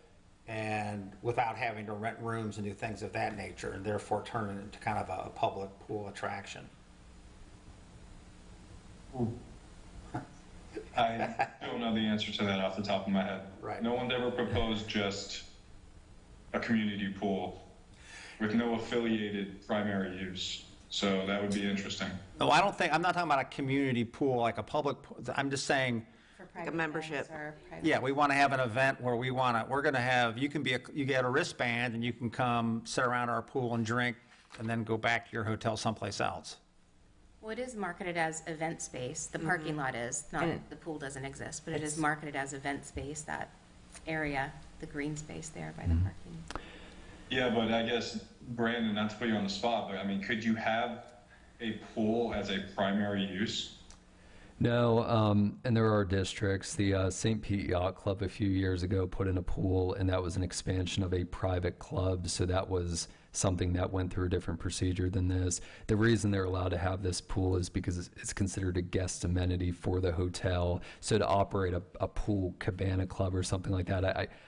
and without having to rent rooms and do things of that nature, and therefore turn it into kind of a public pool attraction? I don't know the answer to that off the top of my head. Right. No one's ever proposed just a community pool with no affiliated primary use. So that would be interesting. No, I'm not talking about a community pool, like a public pool. I'm just saying, For private membership. events or private- yeah, we want to have an event where we're going to have, you get a wristband and you can come sit around our pool and drink and then go back to your hotel someplace else. Well, it is marketed as event space, the parking lot is, not, the pool doesn't exist, but it is marketed as event space, that area, the green space there by the parking. Yeah, but I guess, Brandon, not to put you on the spot, but I mean, could you have a pool as a primary use? No, and there are districts. The St. Pete Yacht Club a few years ago put in a pool, and that was an expansion of a private club, so that was something that went through a different procedure than this. The reason they're allowed to have this pool is because it's considered a guest amenity for the hotel. So to operate a pool cabana club or something like that,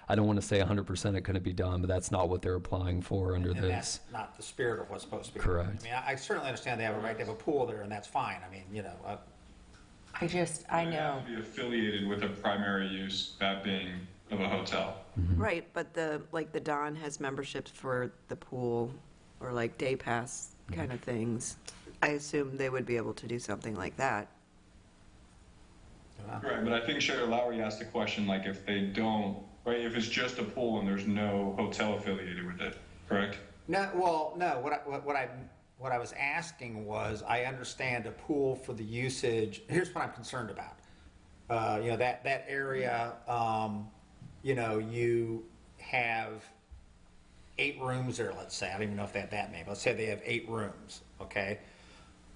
I don't want to say 100% it couldn't be done, but that's not what they're applying for under And this. that's not the spirit of what's supposed to be. Correct. I mean, I certainly understand they have a right to have a pool there, and that's fine. I mean, you know, I It know. would be affiliated with a primary use, that being of a hotel. Right, but the Don has memberships for the pool, or like day pass kind of things. I assume they would be able to do something like that. Right, but I think Sherry Lowry asked the question, like, if they don't, right, if it's just a pool and there's no hotel affiliated with it, correct? no, well, no, what I was asking was, I understand a pool for the usage, here's what I'm concerned about. You know, that area, you know, you have 8 rooms there, let's say. I don't even know if they have that many, but let's say they have 8 rooms, okay?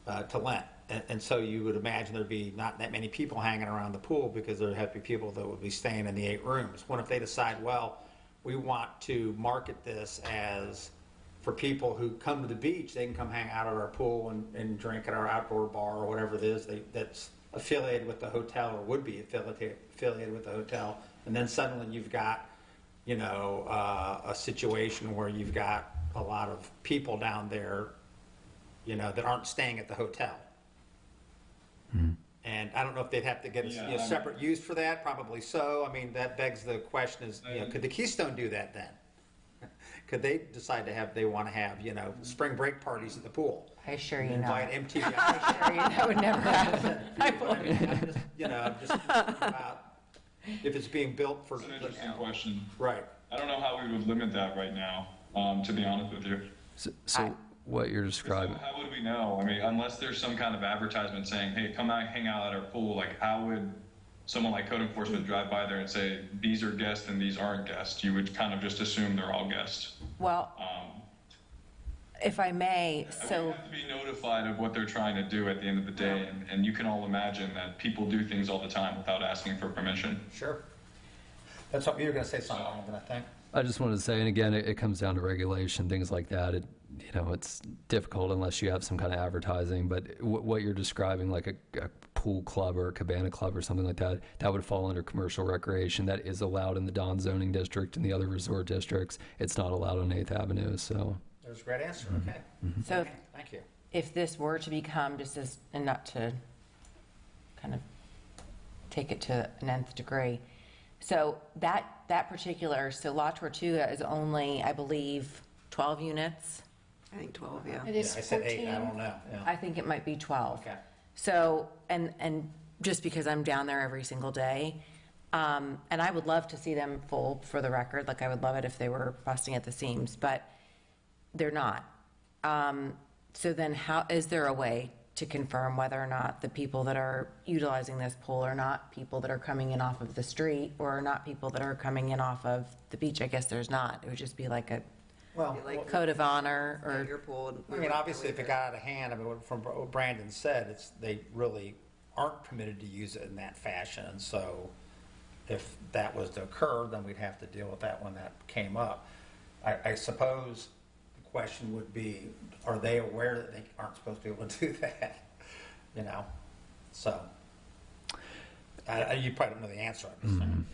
to rent. And so you would imagine there'd be not that many people hanging around the pool because there'd have to be people that would be staying in the 8 rooms. What if they decide, well, we want to market this as for people who come to the beach, they can come hang out at our pool and drink at our outdoor bar or whatever it is that's affiliated with the hotel or would be affiliated with the hotel. And then suddenly you've got, a situation where you've got a lot of people down there, that aren't staying at the hotel. And I don't know if they'd have to get a separate use for that. Probably so. I mean, that begs the question: is could the Keystone do that then? Could they decide they want to have spring break parties at the pool? I assure you Invite not. MTV. I assure you that would never happen. I'm just thinking about if it's being built for. It's an interesting question. Right. I don't know how we would limit that right now, to be honest with you. So what you're describing. How would we know? I mean, unless there's some kind of advertisement saying, hey, come out, hang out at our pool, like how would someone like code enforcement drive by there and say, these are guests and these aren't guests? You would kind of just assume they're all guests. Well, if I may, so. We have to be notified of what they're trying to do at the end of the day, and you can all imagine that people do things all the time without asking for permission. Sure. That's what you were going to say something, I think. I just wanted to say, and again, it comes down to regulation, things like that. It's difficult unless you have some kind of advertising, but what you're describing, like a pool club or a cabana club or something like that, that would fall under commercial recreation. That is allowed in the Don zoning district and the other resort districts. It's not allowed on 8th Avenue, so. There's a great answer, okay. So Thank you. if this were to become just as, and not to kind of take it to an nth degree, so that particular, so La Tortuga is only, I believe, 12 units. I think 12, yeah. It is I said 8, 14. I don't know. Yeah. I think it might be 12. Okay. So, and just because I'm down there every single day, and I would love to see them full, for the record, like I would love it if they were busting at the seams, but they're not. So then is there a way to confirm whether or not the people that are utilizing this pool are not people that are coming in off of the street or are not people that are coming in off of the beach? I guess there's not. It would just be like a code of honor or. Your pool. I mean, obviously, if it got out of hand, I mean, from what Brandon said, they really aren't permitted to use it in that fashion. And so if that was to occur, then we'd have to deal with that when that came up. I suppose the question would be, are they aware that they aren't supposed to be able to do that? So you probably don't know the answer. I'm just saying,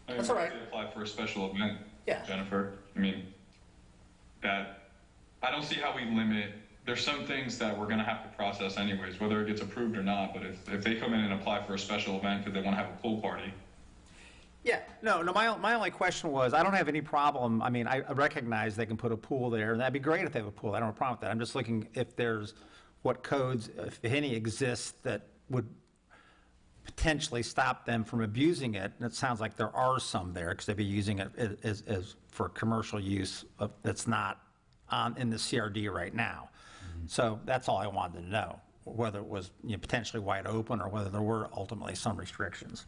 That's all right. They apply for a special event, Yeah. Jennifer. I mean, that I don't see how we limit. There's some things that we're going to have to process anyways, whether it gets approved or not. But if they come in and apply for a special event because they want to have a pool party. Yeah, no, my only question was, I don't have any problem, I mean, I recognize they can put a pool there, and that'd be great if they have a pool, I don't have a problem with that. I'm just looking if there's, what codes, if any, exist that would potentially stop them from abusing it, and it sounds like there are some there, because they'd be using it as for commercial use that's not in the CRD right now. So that's all I wanted to know, whether it was potentially wide open or whether there were ultimately some restrictions,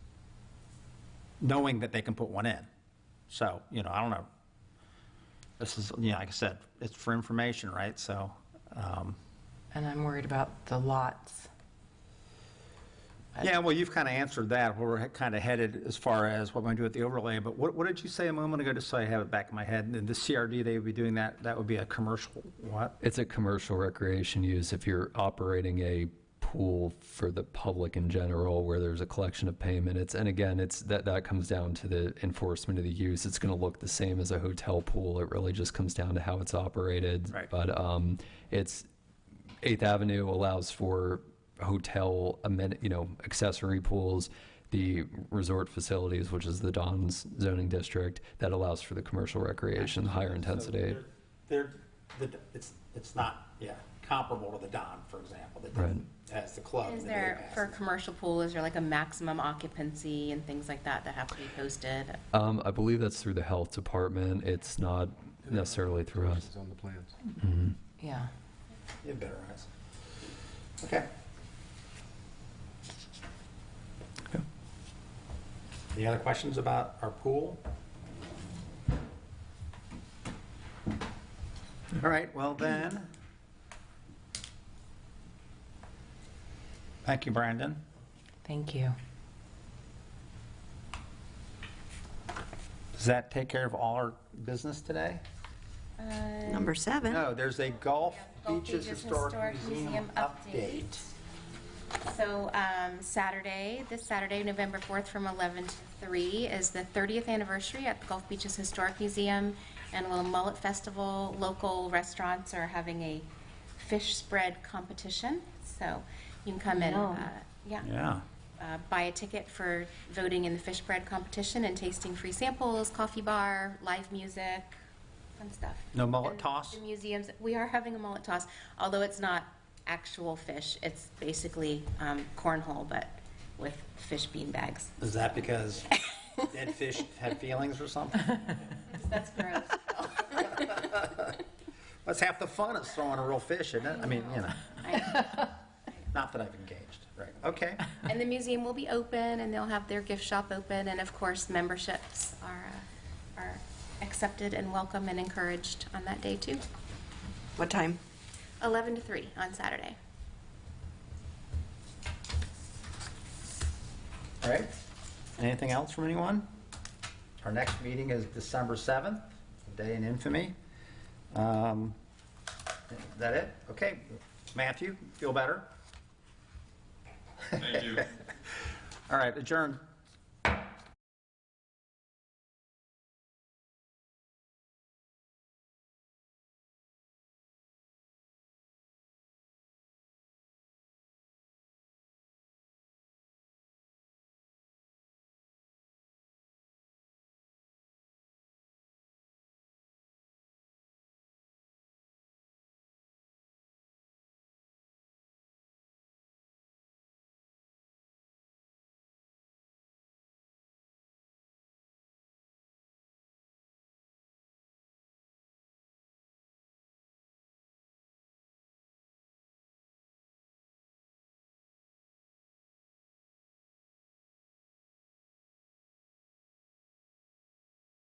knowing that they can put one in. So, I don't know. This is, like I said, it's for information, right? So. And I'm worried about the lots. Yeah, well, you've kind of answered that, where we're kind of headed as far as what we're going to do with the overlay. But what did you say a moment ago, just so I have it back in my head? In the CRD, they would be doing that. That would be a commercial what? It's a commercial recreation use if you're operating a pool for the public in general where there's a collection of payment. And again, that comes down to the enforcement of the use. It's going to look the same as a hotel pool. It really just comes down to how it's operated. Right. But it's 8th Avenue allows for hotel accessory pools. The resort facilities, which is the Don's zoning district, that allows for the commercial recreation, higher intensity. So it's not comparable to the Don, for example, that Right. has the club. Is and the there, day for a passes. commercial pool, is there like a maximum occupancy and things like that have to be posted? I believe that's through the health department. It's not necessarily through us. On the plans. Yeah. You have better eyes. Okay. Any other questions about our pool? All right, well then, Thank you, Brandon. Thank you. Does that take care of all our business today? Number 7. No, there's a Gulf Gulf Beaches Historic Museum update. So this Saturday, November 4th, from 11 to 3 is the 30th anniversary at the Gulf Beaches Historic Museum and a little mullet festival. Local restaurants are having a fish spread competition, so you can come and Yeah. buy a ticket for voting in the fish spread competition and tasting free samples, coffee bar, live music, fun stuff. No mullet And toss? The museums, we are having a mullet toss, although it's not actual fish. It's basically cornhole, but with fish bean bags. Is that because dead fish had feelings or something? That's gross. That's half the fun is throwing a real fish, isn't it? I mean, you know, not that I've engaged. Right, okay. And the museum will be open, and they'll have their gift shop open, and of course, memberships are accepted and welcome and encouraged on that day, too. What time? 11 to 3 on Saturday. All right. Anything else from anyone? Our next meeting is December 7th, a day in infamy. Is that it? Okay. Matthew, feel better? Thank you. All right, adjourn.